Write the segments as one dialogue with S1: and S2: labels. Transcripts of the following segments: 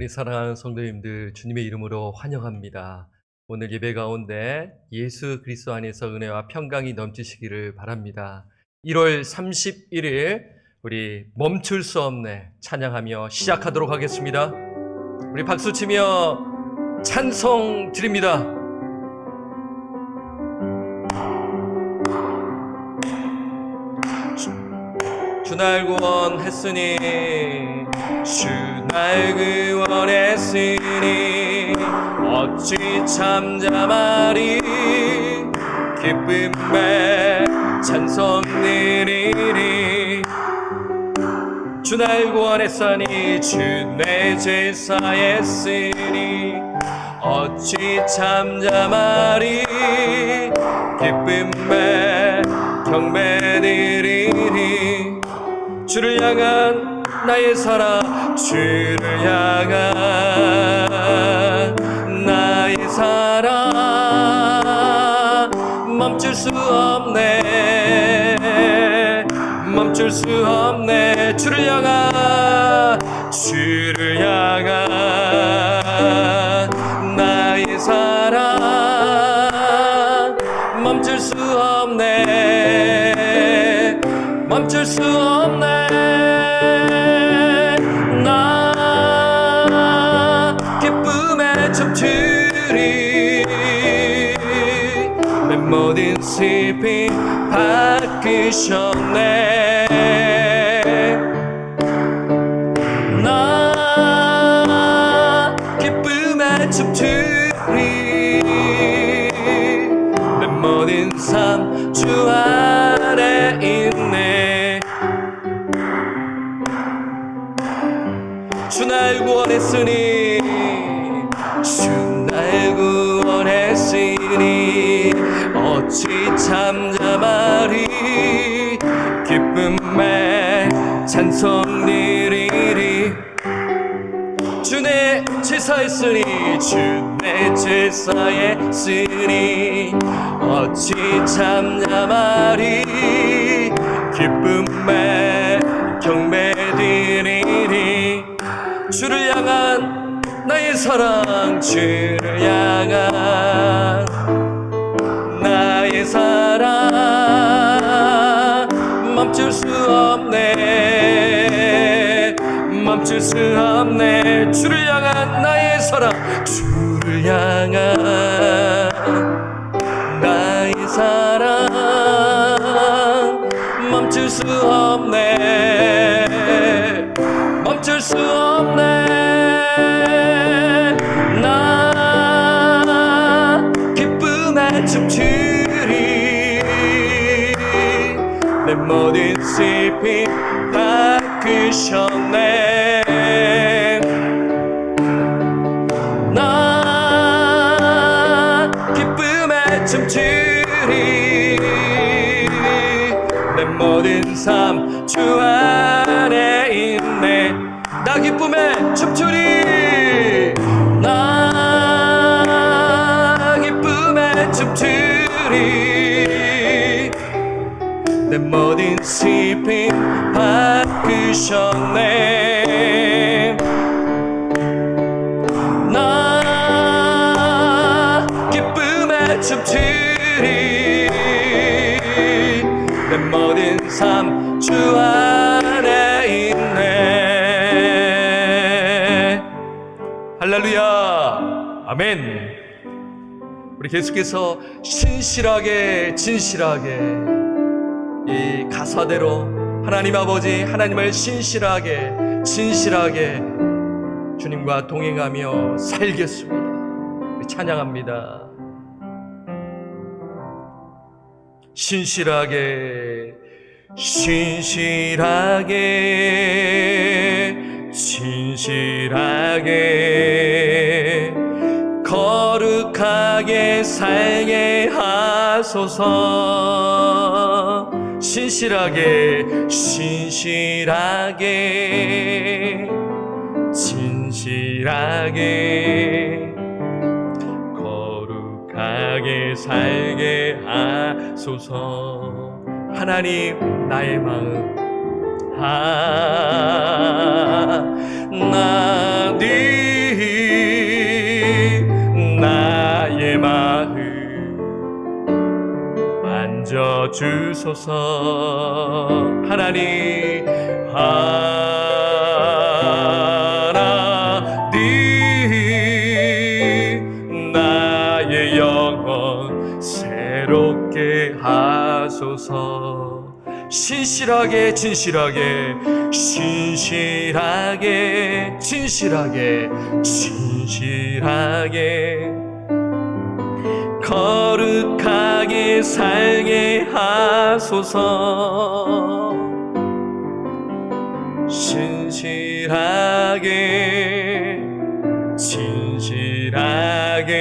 S1: 우리 사랑하는 성도님들, 주님의 이름으로 환영합니다. 오늘 예배 가운데 예수 그리스도 안에서 은혜와 평강이 넘치시기를 바랍니다. 1월 31일 우리 멈출 수 없네 찬양하며 시작하도록 하겠습니다. 우리 박수치며 찬송 드립니다. 주 날 구원했으니 주 날 구원했으니 어찌 잠잠하리 기쁨에 찬송 드리리. 주 날 구원했으니 주 내 제사했으니 어찌 잠잠하리 기쁨에 경배드리리. 주를 향한 나의 사랑, 주를 향한 나의 사랑 멈출 수 없네, 멈출 수 없네. 주를 향한 나의 사랑 멈출 수 없네, 멈출 수 없네. 나 기쁨에 춤추리 내 모든 슬픔 바꾸셨네. 나 기쁨에 춤추리 내 모든 삶 주 안에 있네. 주 날 구원했으니 주 날 구원했으니 어찌 잠잠하리 기쁨에 찬송 드리리. 주 내 제사했으니 주 내 제사했으니 어찌 잠잠하리 기쁨에 경배드리리. 주를 향한 나의 사랑, 주를 향한 나의 사랑 멈출 수 없네, 멈출 수 없네. 주를 향한 나의 사랑, 주를 향한 나의 사랑 멈출 수 없네, 멈출 수 없네. 나 기쁨에 춤추리 내 모든 슬픔 바꾸셨네. 나 기쁨에 춤추리 내 모든 삶 주 안에 있네. 나 기쁨에 춤추리, 나 기쁨에 춤추리 내 모든 슬픔 바꾸셨네. 나 기쁨에 춤추리 내 모든 삶 주 안에 있네. 할렐루야, 아멘. 우리 계속해서 신실하게 진실하게 이 가사대로 하나님 아버지 하나님을 신실하게 진실하게 주님과 동행하며 살겠습니다. 우리 찬양합니다. 신실하게 신실하게 진실하게 거룩하게 살게 하소서. 신실하게 신실하게 진실하게 거룩하게 살게 하소서. 하나님 나의 마음 나 네 들어주소서. 하나님 나의 영혼 새롭게 하소서. 신실하게 진실하게 진실하게 진실하게 진실하게 거룩하게 살게 하소서. 진실하게 진실하게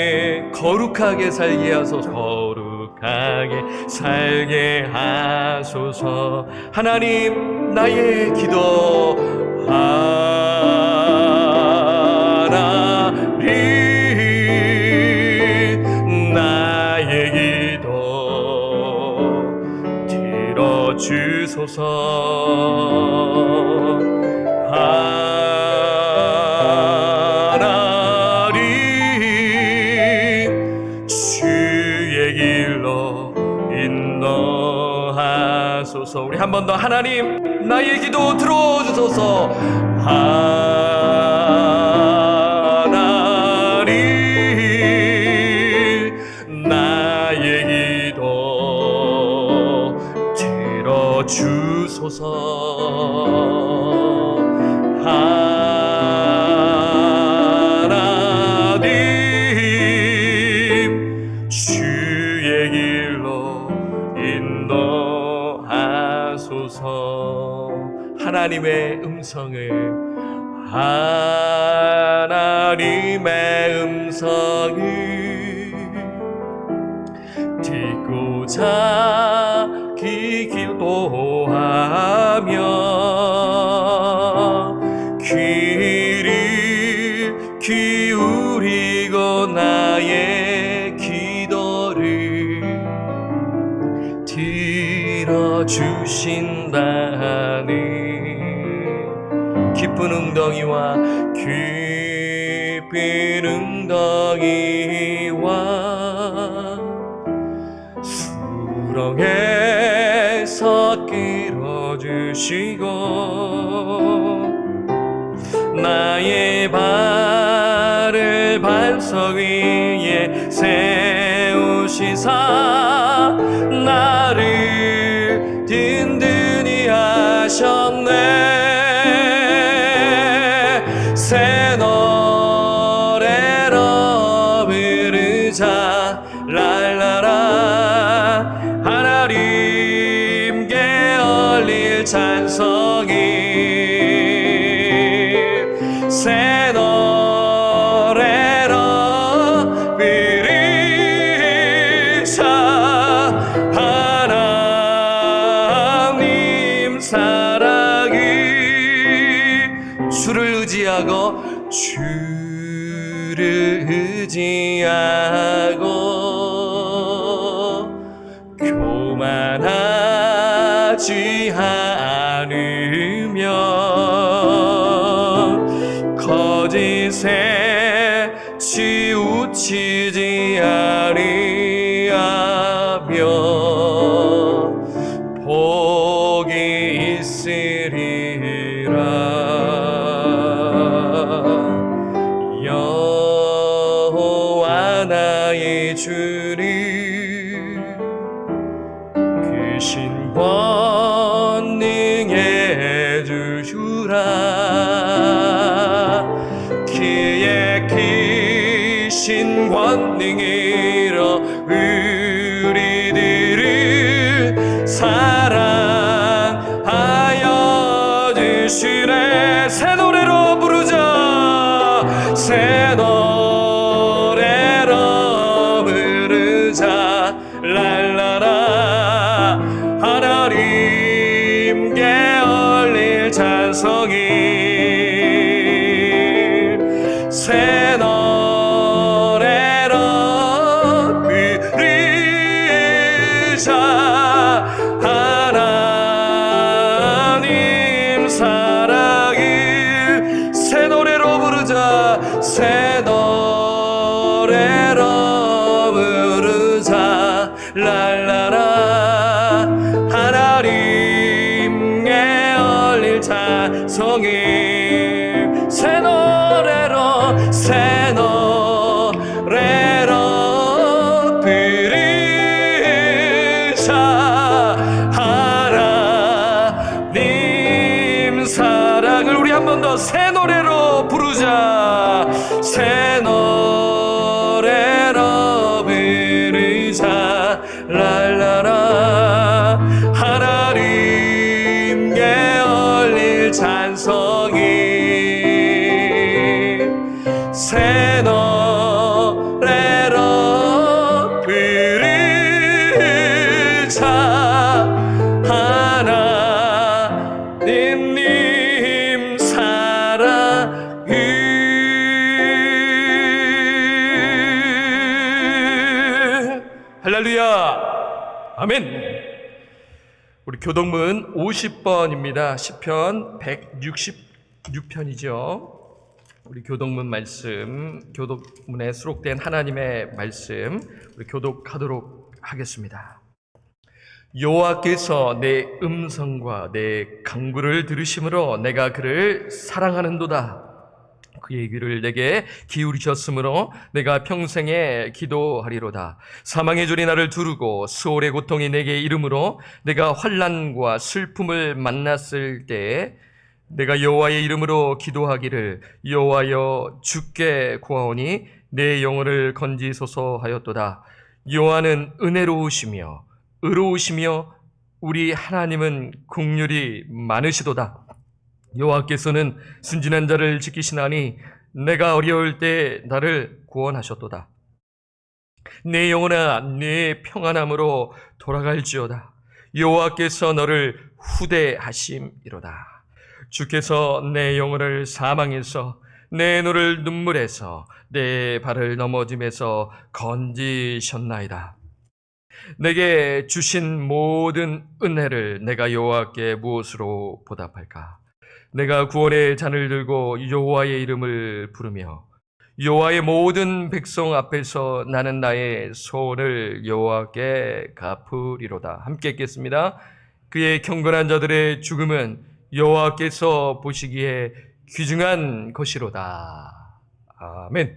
S1: 거룩하게 살게 하소서. 거룩하게 살게 하소서. 하나님 나의 기도 하나님 나의 기도 들어주소서. 하나님 주의 길로 인도하소서. 우리 한 번 더 하나님 나의 기도 들어주소서. 하나님 나의 기도 들어주소서. 하나님 주의 길로 인도하소서. 하나님의 음성을 하나님의 음성을 듣고자 기도하며 귀를 기울이고 나의 기도를 들어주신다니. 깊은 웅덩이와 깊은 웅덩이와 수렁에서 끌어주시고 나의 발을 반석 위에 세우시사 나를 든든히 하셨네. 새 노래로 부르자 랄라라. 하나님께 올릴 찬송이 새 노래로 부르자. 하나님 사랑이 주를 의지하고 주를 의지하고 교만하지 않으며 거짓에 치우치지 아니하며 복이 있으리라. 여호와 나의 주님 크신 권능의 주시라. 그의 크신 권능으로 우리들을 사랑하여 주시네. 새 노래로 부르자. 새 노래로 부르자 랄라라. 하나님께 올릴 찬송이 새 노래로 부르자. 하나님 사랑을 새 노래로 부르자. 새 노래로 부르자 랄라라. 찬송이 새 노래로 부르자. 하나님 사랑을 우리 한 번 더 새 노래로 부르자. 새 노래로 부르자. 랄라라. 하나님께 올릴 찬송이 새 노래로 부르자. 하나님 사랑을. 할렐루야. 아멘. 우리 교독문 50번입니다. 시편 166편이죠. 우리 교독문 말씀, 교독문에 수록된 하나님의 말씀 우리 교독하도록 하겠습니다. 여호와께서 내 음성과 내 간구를 들으심으로 내가 그를 사랑하는도다. 그의 귀를 내게 기울이셨으므로 내가 평생에 기도하리로다. 사망의 졸이 나를 두르고 수월의 고통이 내게 이름으로 내가 환난과 슬픔을 만났을 때에 내가 여호와의 이름으로 기도하기를 여호와여 주께 구하오니 내 영혼을 건지소서 하였도다. 여호와는 은혜로우시며 의로우시며 우리 하나님은 긍휼이 많으시도다. 여호와께서는 순진한 자를 지키시나니 내가 어려울 때 나를 구원하셨도다. 내 영혼아 내 평안함으로 돌아갈지어다. 여호와께서 너를 후대하심이로다. 주께서 내 영혼을 사망에서 내 눈을 눈물에서 내 발을 넘어짐에서 건지셨나이다. 내게 주신 모든 은혜를 내가 여호와께 무엇으로 보답할까? 내가 구원의 잔을 들고 여호와의 이름을 부르며 여호와의 모든 백성 앞에서 나는 나의 소원을 여호와께 갚으리로다. 함께 읽겠습니다. 그의 경건한 자들의 죽음은 여호와께서 보시기에 귀중한 것이로다. 아멘.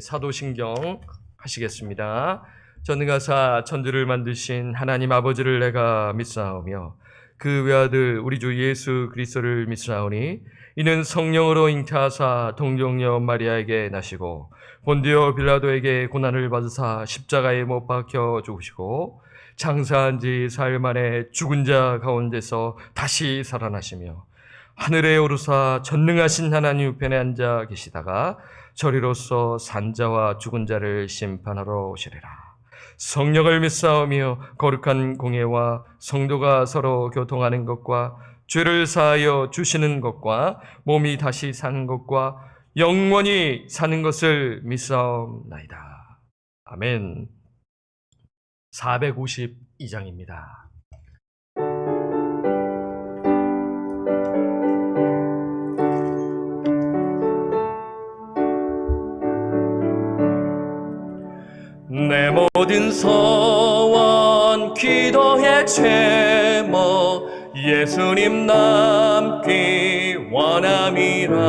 S1: 사도신경 하시겠습니다. 전능하사 천지를 만드신 하나님 아버지를 내가 믿사오며 그 외아들 우리 주 예수 그리스도를 믿사오니 이는 성령으로 잉태하사 동정녀 마리아에게 나시고 본디오 빌라도에게 고난을 받으사 십자가에 못 박혀 죽으시고 장사한 지 사흘 만에 죽은 자 가운데서 다시 살아나시며 하늘에 오르사 전능하신 하나님 우편에 앉아 계시다가 저리로서 산자와 죽은 자를 심판하러 오시리라. 성령을 믿사오며 거룩한 공예와 성도가 서로 교통하는 것과 죄를 사하여 주시는 것과 몸이 다시 사는 것과 영원히 사는 것을 믿사옵나이다. 아멘. 452장입니다. 내 모든 소원 기도의 제목 예수님 남기 원함이라.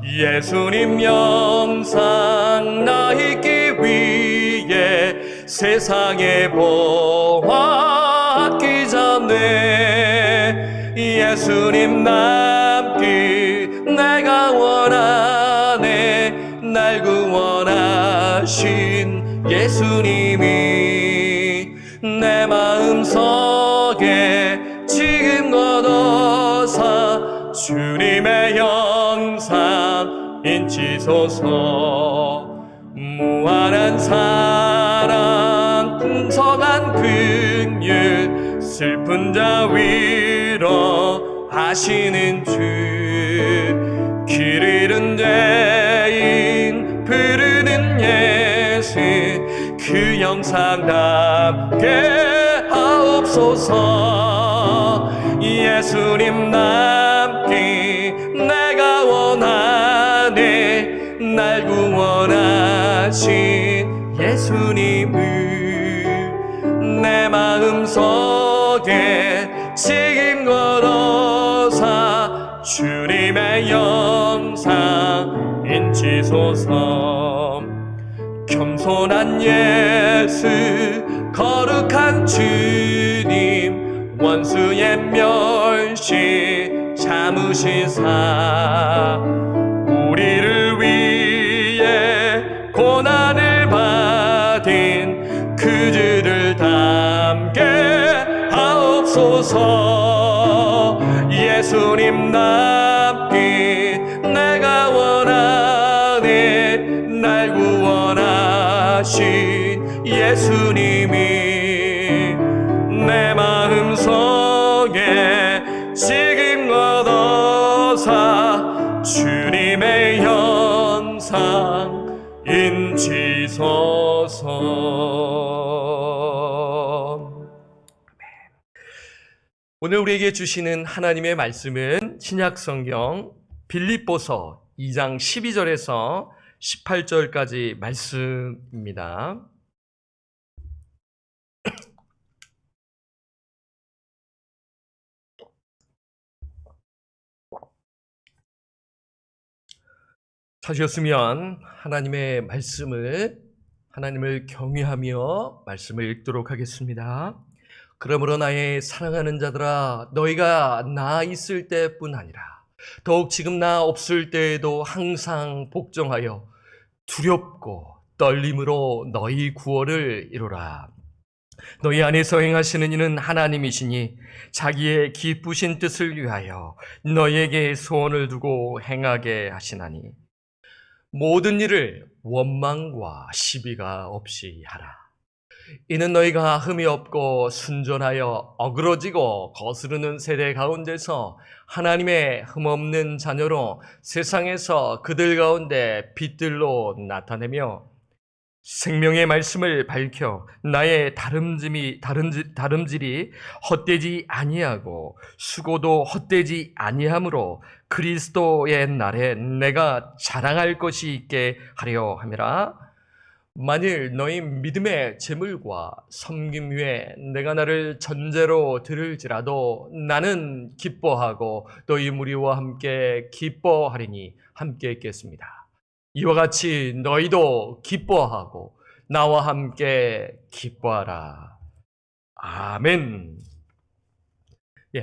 S1: 예수님 영상 나 있기 위해 세상에 보았기 전에 예수님 남기 내가 원하네. 날 구원하신 예수님이 내 마음속에 지금 걷어서 주님의 영상 인치소서. 무한한 사랑 풍성한 긍휼 슬픈 자 위로 하시는 주. 길 잃은 죄인 부르는 예수 그 영상 담게 하옵소서. 예수님 남기 내가 원하네. 날 구원하신 예수님을 내 마음속에 지금 걸어서 주님의 영상 인치소서. 겸손한 예수 거룩한 주님 원수의 멸시 참으시사 우리를 위해 고난을 받은 그들을 담게 하옵소서. 예수님 남기 내가 원하는 날 구원하신 예수님이 내 마음속에 지금 얻어사 주님의 영상 인치소서. 오늘 우리에게 주시는 하나님의 말씀은 신약성경 빌립보서 2장 12절에서 18절까지 말씀입니다. 찾으셨으면 하나님의 하나님을 경외하며 말씀을 읽도록 하겠습니다. 그러므로 나의 사랑하는 자들아, 너희가 나 있을 때뿐 아니라 더욱 지금 나 없을 때에도 항상 복종하여 두렵고 떨림으로 너희 구원을 이루라. 너희 안에서 행하시는 이는 하나님이시니 자기의 기쁘신 뜻을 위하여 너희에게 소원을 두고 행하게 하시나니 모든 일을 원망과 시비가 없이 하라. 이는 너희가 흠이 없고 순전하여 어그러지고 거스르는 세대 가운데서 하나님의 흠없는 자녀로 세상에서 그들 가운데 빛들로 나타내며 생명의 말씀을 밝혀 나의 다름질이 헛되지 아니하고 수고도 헛되지 아니하므로 그리스도의 날에 내가 자랑할 것이 있게 하려 함이라. 만일 너희 믿음의 재물과 섬김 위에 내가 나를 전제로 들을지라도 나는 기뻐하고 너희 무리와 함께 기뻐하리니 함께 있겠습니다. 이와 같이 너희도 기뻐하고 나와 함께 기뻐하라. 아멘.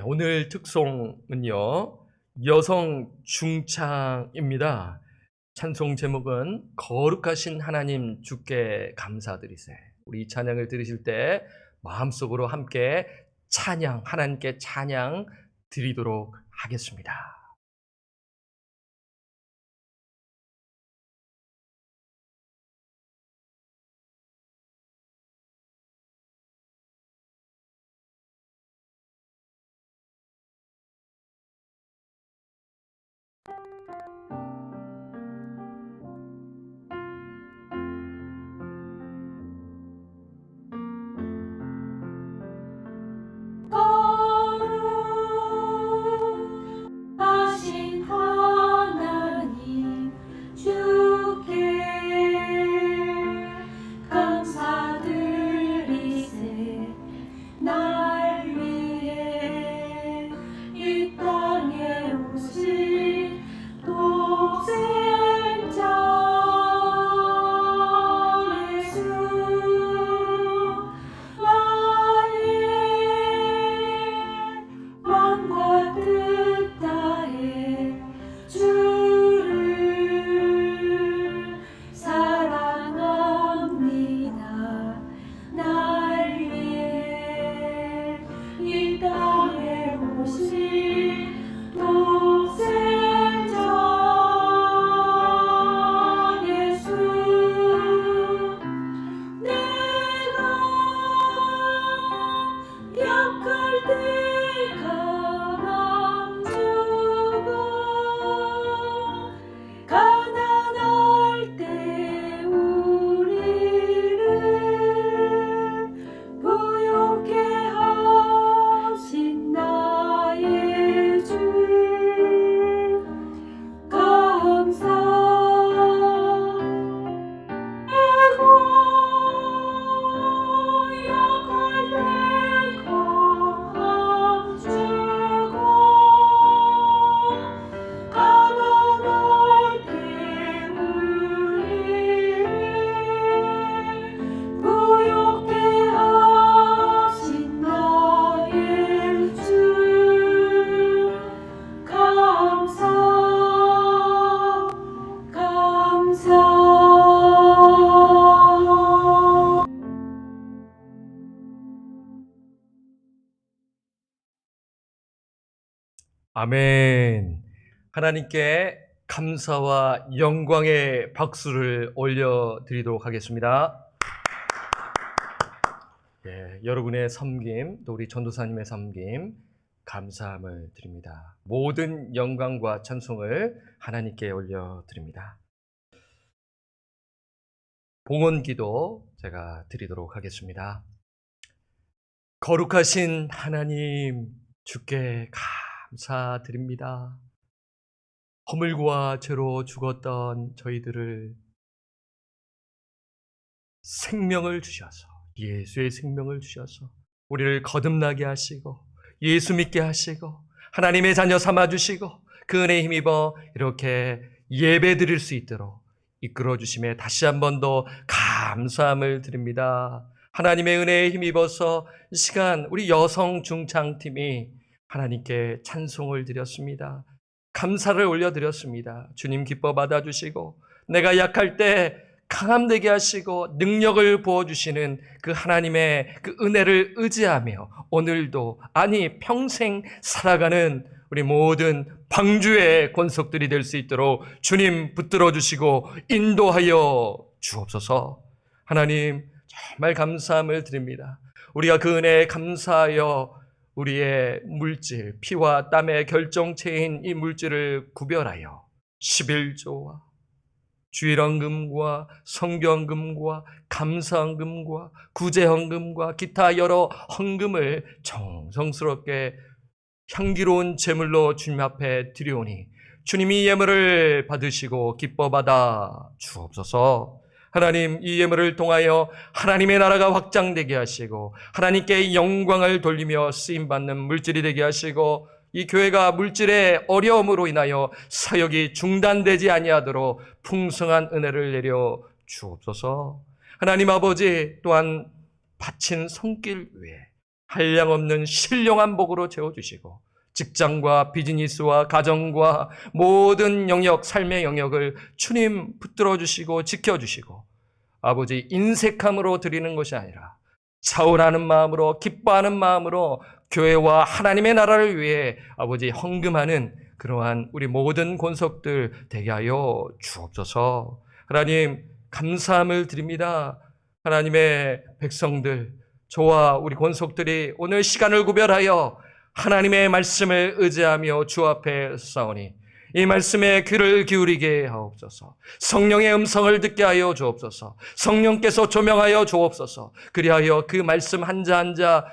S1: 오늘 특송은요, 여성 중창입니다. 찬송 제목은 거룩하신 하나님 주께 감사드리세. 우리 이 찬양을 들으실 때 마음속으로 함께 하나님께 찬양 드리도록 하겠습니다. 아멘. 하나님께 감사와 영광의 박수를 올려드리도록 하겠습니다. 여러분의 섬김, 또 우리 전도사님의 섬김, 감사함을 드립니다. 모든 영광과 찬송을 하나님께 올려드립니다. 봉헌기도 제가 드리도록 하겠습니다. 거룩하신 하나님, 주께 감사드립니다. 허물과 죄로 죽었던 저희들을 생명을 주셔서, 예수의 생명을 주셔서 우리를 거듭나게 하시고 예수 믿게 하시고 하나님의 자녀 삼아주시고 그 은혜에 힘입어 이렇게 예배 드릴 수 있도록 이끌어 주심에 다시 한 번 더 감사함을 드립니다. 하나님의 은혜에 힘입어서 이 시간 우리 여성 중창팀이 하나님께 찬송을 드렸습니다. 감사를 올려드렸습니다. 주님 기뻐 받아주시고 내가 약할 때 강함되게 하시고 능력을 부어주시는 그 하나님의 그 은혜를 의지하며 오늘도 아니 평생 살아가는 우리 모든 방주의 권속들이 될 수 있도록 주님 붙들어 주시고 인도하여 주옵소서. 하나님 정말 감사함을 드립니다. 우리가 그 은혜에 감사하여 우리의 물질, 피와 땀의 결정체인 이 물질을 구별하여 11조와 주일헌금과 성경금과 감사헌금과 구제헌금과 기타 여러 헌금을 정성스럽게 향기로운 제물로 주님 앞에 드리오니 주님이 예물을 받으시고 기뻐 받아 주옵소서. 하나님, 이 예물을 통하여 하나님의 나라가 확장되게 하시고 하나님께 영광을 돌리며 쓰임받는 물질이 되게 하시고 이 교회가 물질의 어려움으로 인하여 사역이 중단되지 아니하도록 풍성한 은혜를 내려 주옵소서. 하나님 아버지, 또한 바친 손길 위에 한량없는 신령한 복으로 채워주시고 직장과 비즈니스와 가정과 모든 영역, 삶의 영역을 주님 붙들어 주시고 지켜주시고 아버지 인색함으로 드리는 것이 아니라 차원하는 마음으로 기뻐하는 마음으로 교회와 하나님의 나라를 위해 아버지 헌금하는 그러한 우리 모든 권속들 되게 하여 주옵소서. 하나님 감사함을 드립니다. 하나님의 백성들, 저와 우리 권속들이 오늘 시간을 구별하여 하나님의 말씀을 의지하며 주 앞에 싸우니 이 말씀에 귀를 기울이게 하옵소서. 성령의 음성을 듣게 하여 주옵소서. 성령께서 조명하여 주옵소서. 그리하여 그 말씀 한자 한자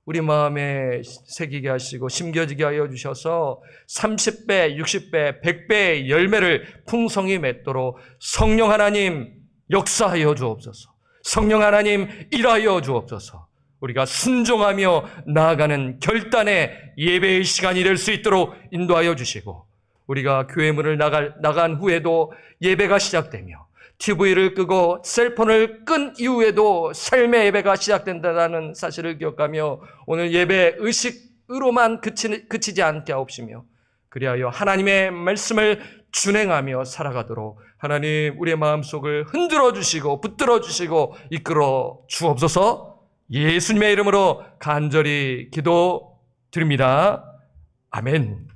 S1: 우리 마음에 새기게 하시고 심겨지게 하여 주셔서 30배, 60배, 100배의 열매를 풍성히 맺도록 성령 하나님 역사하여 주옵소서. 성령 하나님 일하여 주옵소서. 우리가 순종하며 나아가는 결단의 예배의 시간이 될 수 있도록 인도하여 주시고 우리가 교회문을 나간 후에도 예배가 시작되며 TV를 끄고 셀폰을 끈 이후에도 삶의 예배가 시작된다는 사실을 기억하며 오늘 예배 의식으로만 그치지 않게 하옵시며 그리하여 하나님의 말씀을 준행하며 살아가도록 하나님 우리의 마음속을 흔들어 주시고 붙들어 주시고 이끌어 주옵소서. 예수님의 이름으로 간절히 기도드립니다. 아멘.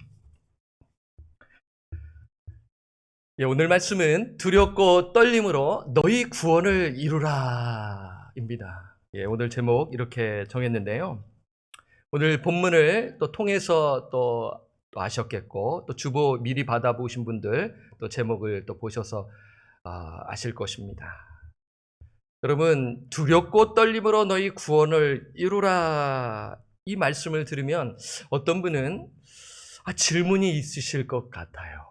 S1: 오늘 말씀은 두렵고 떨림으로 너희 구원을 이루라 입니다. 오늘 제목 이렇게 정했는데요. 오늘 본문을 또 통해서 또 아셨겠고 또 주보 미리 받아보신 분들 또 제목을 또 보셔서 아실 것입니다. 여러분, 두렵고 떨림으로 너희 구원을 이루라 이 말씀을 들으면 어떤 분은 질문이 있으실 것 같아요.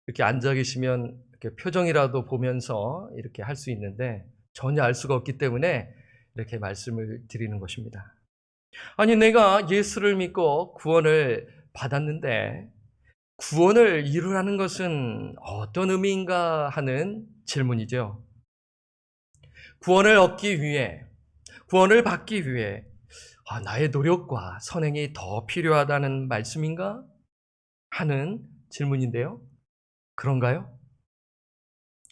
S1: 이렇게 앉아 계시면 이렇게 표정이라도 보면서 이렇게 할 수 있는데 전혀 알 수가 없기 때문에 이렇게 말씀을 드리는 것입니다. 아니, 내가 예수를 믿고 구원을 받았는데 구원을 이루라는 것은 어떤 의미인가 하는 질문이죠. 구원을 얻기 위해, 구원을 받기 위해 나의 노력과 선행이 더 필요하다는 말씀인가 하는 질문인데요. 그런가요?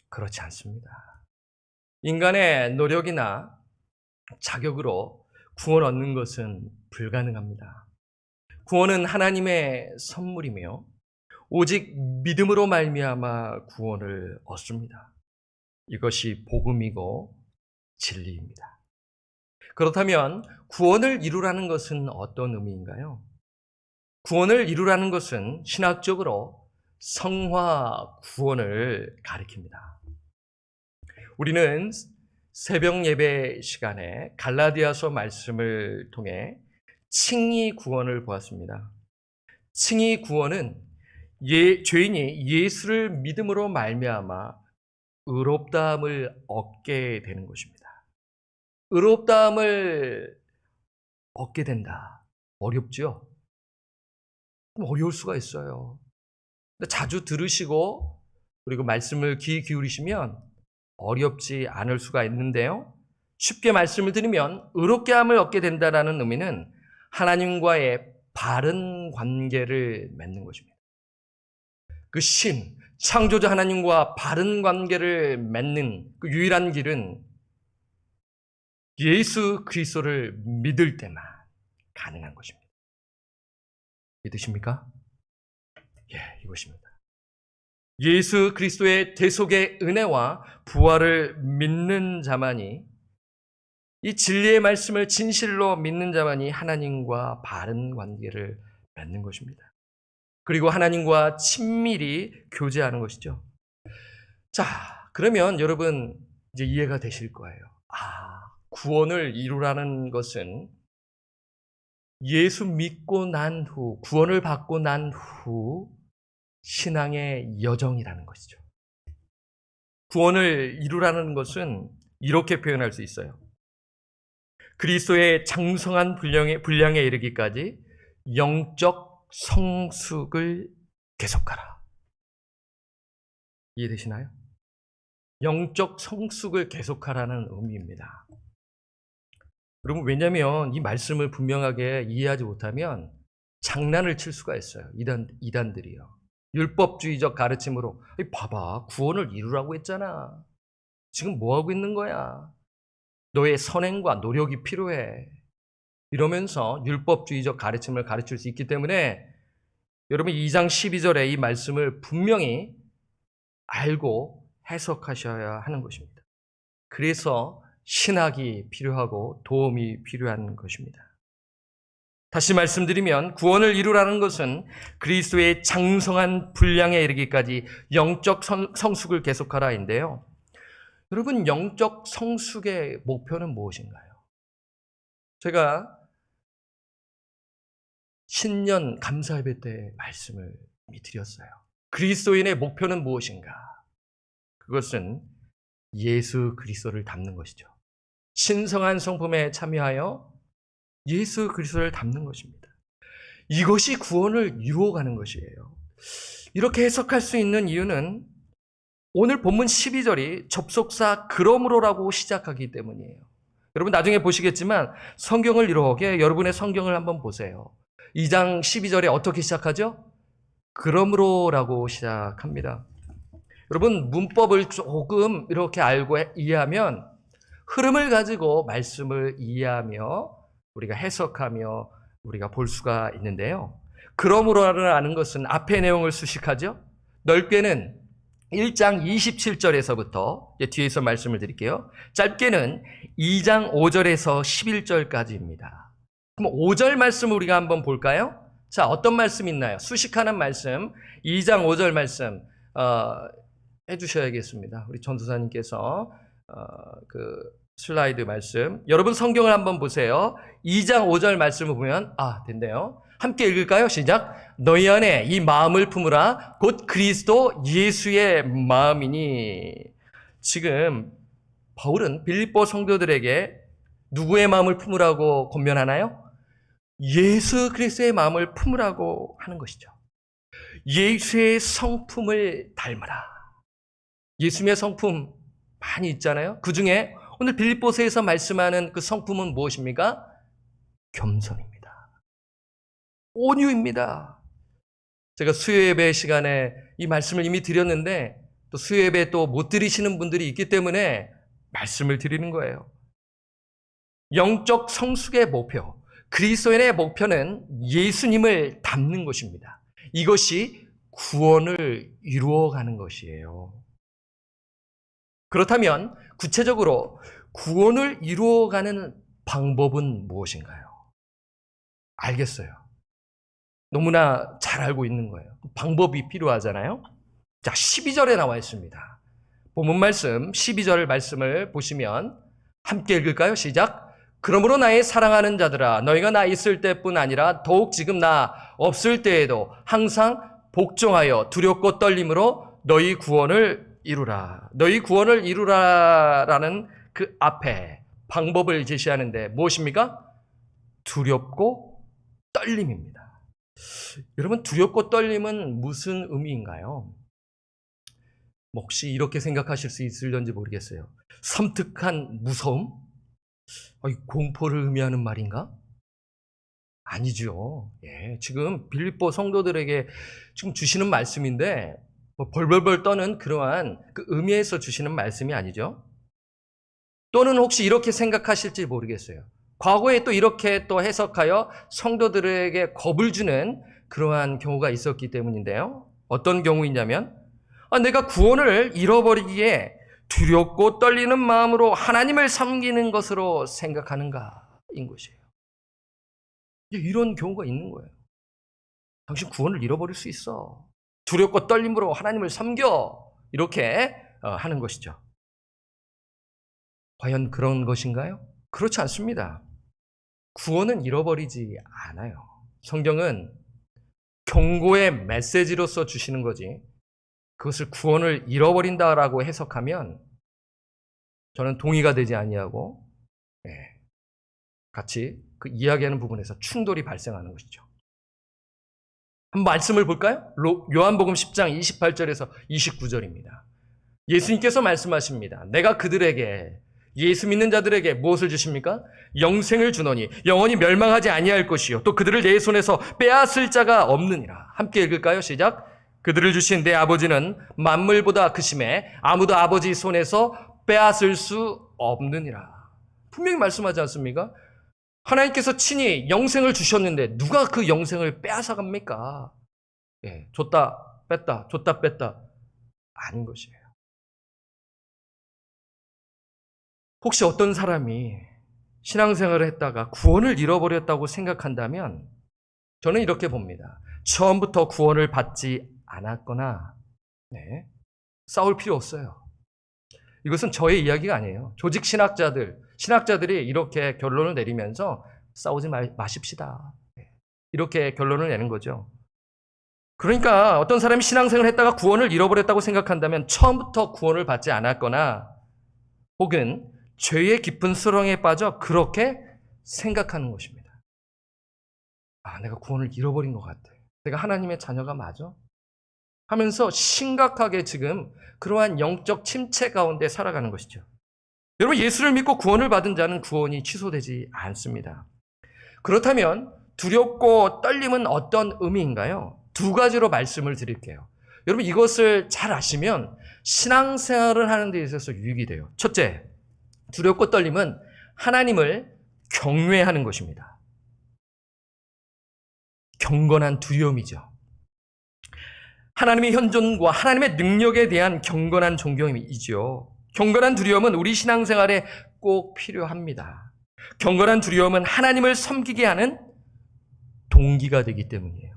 S1: 그렇지 않습니다. 인간의 노력이나 자격으로 구원 얻는 것은 불가능합니다. 구원은 하나님의 선물이며 오직 믿음으로 말미암아 구원을 얻습니다. 이것이 복음이고 진리입니다. 그렇다면 구원을 이루라는 것은 어떤 의미인가요? 구원을 이루라는 것은 신학적으로 성화 구원을 가리킵니다. 우리는 새벽 예배 시간에 갈라디아서 말씀을 통해 칭의 구원을 보았습니다. 칭의 구원은 죄인이 예수를 믿음으로 말미암아 의롭다함을 얻게 되는 것입니다. 의롭다함을 얻게 된다. 어렵죠? 어려울 수가 있어요. 자주 들으시고 그리고 말씀을 귀 기울이시면 어렵지 않을 수가 있는데요. 쉽게 말씀을 드리면 의롭게 함을 얻게 된다는 의미는 하나님과의 바른 관계를 맺는 것입니다. 그 창조자 하나님과 바른 관계를 맺는 그 유일한 길은 예수 그리스도를 믿을 때만 가능한 것입니다. 믿으십니까? 예, 이것입니다. 예수 그리스도의 대속의 은혜와 부활을 믿는 자만이, 이 진리의 말씀을 진실로 믿는 자만이 하나님과 바른 관계를 맺는 것입니다. 그리고 하나님과 친밀히 교제하는 것이죠. 자, 그러면 여러분 이제 이해가 되실 거예요. 구원을 이루라는 것은 예수 믿고 난 후, 구원을 받고 난 후 신앙의 여정이라는 것이죠. 구원을 이루라는 것은 이렇게 표현할 수 있어요. 그리스도의 장성한 분량에 이르기까지 영적 성숙을 계속하라. 이해되시나요? 영적 성숙을 계속하라는 의미입니다. 여러분, 왜냐하면 이 말씀을 분명하게 이해하지 못하면 장난을 칠 수가 있어요. 이단들이요. 율법주의적 가르침으로 봐봐, 구원을 이루라고 했잖아. 지금 뭐하고 있는 거야? 너의 선행과 노력이 필요해. 이러면서 율법주의적 가르침을 가르칠 수 있기 때문에 여러분 2장 12절에 이 말씀을 분명히 알고 해석하셔야 하는 것입니다. 그래서 신학이 필요하고 도움이 필요한 것입니다. 다시 말씀드리면 구원을 이루라는 것은 그리스도의 장성한 분량에 이르기까지 영적 성숙을 계속하라인데요. 여러분, 영적 성숙의 목표는 무엇인가요? 제가 신년 감사예배 때 말씀을 드렸어요. 그리스도인의 목표는 무엇인가? 그것은 예수 그리스도를 닮는 것이죠. 신성한 성품에 참여하여 예수 그리스도를 닮는 것입니다. 이것이 구원을 이루어가는 것이에요. 이렇게 해석할 수 있는 이유는 오늘 본문 12절이 접속사 그러므로라고 시작하기 때문이에요. 여러분 나중에 보시겠지만 성경을 이렇게 여러분의 성경을 한번 보세요. 2장 12절에 어떻게 시작하죠? 그러므로라고 시작합니다. 여러분 문법을 조금 이렇게 알고 이해하면 흐름을 가지고 말씀을 이해하며 우리가 해석하며 우리가 볼 수가 있는데요. 그러므로라는 것은 앞의 내용을 수식하죠. 넓게는 1장 27절에서부터 뒤에서 말씀을 드릴게요. 짧게는 2장 5절에서 11절까지입니다. 그럼 5절 말씀을 우리가 한번 볼까요? 자, 어떤 말씀 있나요? 수식하는 말씀, 2장 5절 말씀 해주셔야겠습니다. 우리 전도사님께서 그 슬라이드 말씀, 여러분 성경을 한번 보세요. 2장 5절 말씀을 보면 됐네요. 함께 읽을까요? 시작. 너희 안에 이 마음을 품으라. 곧 그리스도 예수의 마음이니. 지금 바울은 빌립보 성도들에게 누구의 마음을 품으라고 권면하나요? 예수 그리스도의 마음을 품으라고 하는 것이죠. 예수의 성품을 닮으라. 예수님의 성품 많이 있잖아요. 그 중에 오늘 빌립보서에서 말씀하는 그 성품은 무엇입니까? 겸손입니다. 온유입니다. 제가 수요예배 시간에 이 말씀을 이미 드렸는데 또 수요예배 또 못 드리시는 분들이 있기 때문에 말씀을 드리는 거예요. 영적 성숙의 목표, 그리스도인의 목표는 예수님을 닮는 것입니다. 이것이 구원을 이루어가는 것이에요. 그렇다면 구체적으로 구원을 이루어가는 방법은 무엇인가요? 알겠어요. 너무나 잘 알고 있는 거예요. 방법이 필요하잖아요. 자, 12절에 나와 있습니다. 본문 말씀 12절 말씀을 보시면 함께 읽을까요? 시작. 그러므로 나의 사랑하는 자들아, 너희가 나 있을 때뿐 아니라 더욱 지금 나 없을 때에도 항상 복종하여 두렵고 떨림으로 너희 구원을 이루라. 너희 구원을 이루라라는 그 앞에 방법을 제시하는데 무엇입니까? 두렵고 떨림입니다. 여러분, 두렵고 떨림은 무슨 의미인가요? 혹시 이렇게 생각하실 수 있을런지 모르겠어요. 섬뜩한 무서움? 공포를 의미하는 말인가? 아니죠. 예, 지금 빌립보 성도들에게 지금 주시는 말씀인데 벌벌벌 떠는 그러한 그 의미에서 주시는 말씀이 아니죠. 또는 혹시 이렇게 생각하실지 모르겠어요. 과거에 또 이렇게 또 해석하여 성도들에게 겁을 주는 그러한 경우가 있었기 때문인데요. 어떤 경우이냐면 내가 구원을 잃어버리기에 두렵고 떨리는 마음으로 하나님을 섬기는 것으로 생각하는가인 것이에요. 이런 경우가 있는 거예요. 당신 구원을 잃어버릴 수 있어. 두렵고 떨림으로 하나님을 섬겨. 이렇게 하는 것이죠. 과연 그런 것인가요? 그렇지 않습니다. 구원은 잃어버리지 않아요. 성경은 경고의 메시지로서 주시는 거지 그것을 구원을 잃어버린다라고 해석하면 저는 동의가 되지 아니하고 같이 그 이야기하는 부분에서 충돌이 발생하는 것이죠. 한 말씀을 볼까요? 요한복음 10장 28절에서 29절입니다. 예수님께서 말씀하십니다. 내가 그들에게 예수 믿는 자들에게 무엇을 주십니까? 영생을 주노니 영원히 멸망하지 아니할 것이요 또 그들을 내 손에서 빼앗을 자가 없느니라. 함께 읽을까요? 시작. 그들을 주신 내 아버지는 만물보다 크심에 아무도 아버지 손에서 빼앗을 수 없느니라. 분명히 말씀하지 않습니까? 하나님께서 친히 영생을 주셨는데 누가 그 영생을 빼앗아 갑니까? 줬다 뺐다 줬다 뺐다 아닌 것이에요. 혹시 어떤 사람이 신앙생활을 했다가 구원을 잃어버렸다고 생각한다면 저는 이렇게 봅니다. 처음부터 구원을 받지 않았거나 싸울 필요 없어요. 이것은 저의 이야기가 아니에요. 조직 신학자들이 이렇게 결론을 내리면서 싸우지 마십시다. 이렇게 결론을 내는 거죠. 그러니까 어떤 사람이 신앙생활을 했다가 구원을 잃어버렸다고 생각한다면 처음부터 구원을 받지 않았거나 혹은 죄의 깊은 수렁에 빠져 그렇게 생각하는 것입니다. 내가 구원을 잃어버린 것 같아. 내가 하나님의 자녀가 맞아? 하면서 심각하게 지금 그러한 영적 침체 가운데 살아가는 것이죠. 여러분, 예수를 믿고 구원을 받은 자는 구원이 취소되지 않습니다. 그렇다면 두렵고 떨림은 어떤 의미인가요? 두 가지로 말씀을 드릴게요. 여러분, 이것을 잘 아시면 신앙생활을 하는 데 있어서 유익이 돼요. 첫째, 두렵고 떨림은 하나님을 경외하는 것입니다. 경건한 두려움이죠. 하나님의 현존과 하나님의 능력에 대한 경건한 존경이죠. 경건한 두려움은 우리 신앙생활에 꼭 필요합니다. 경건한 두려움은 하나님을 섬기게 하는 동기가 되기 때문이에요.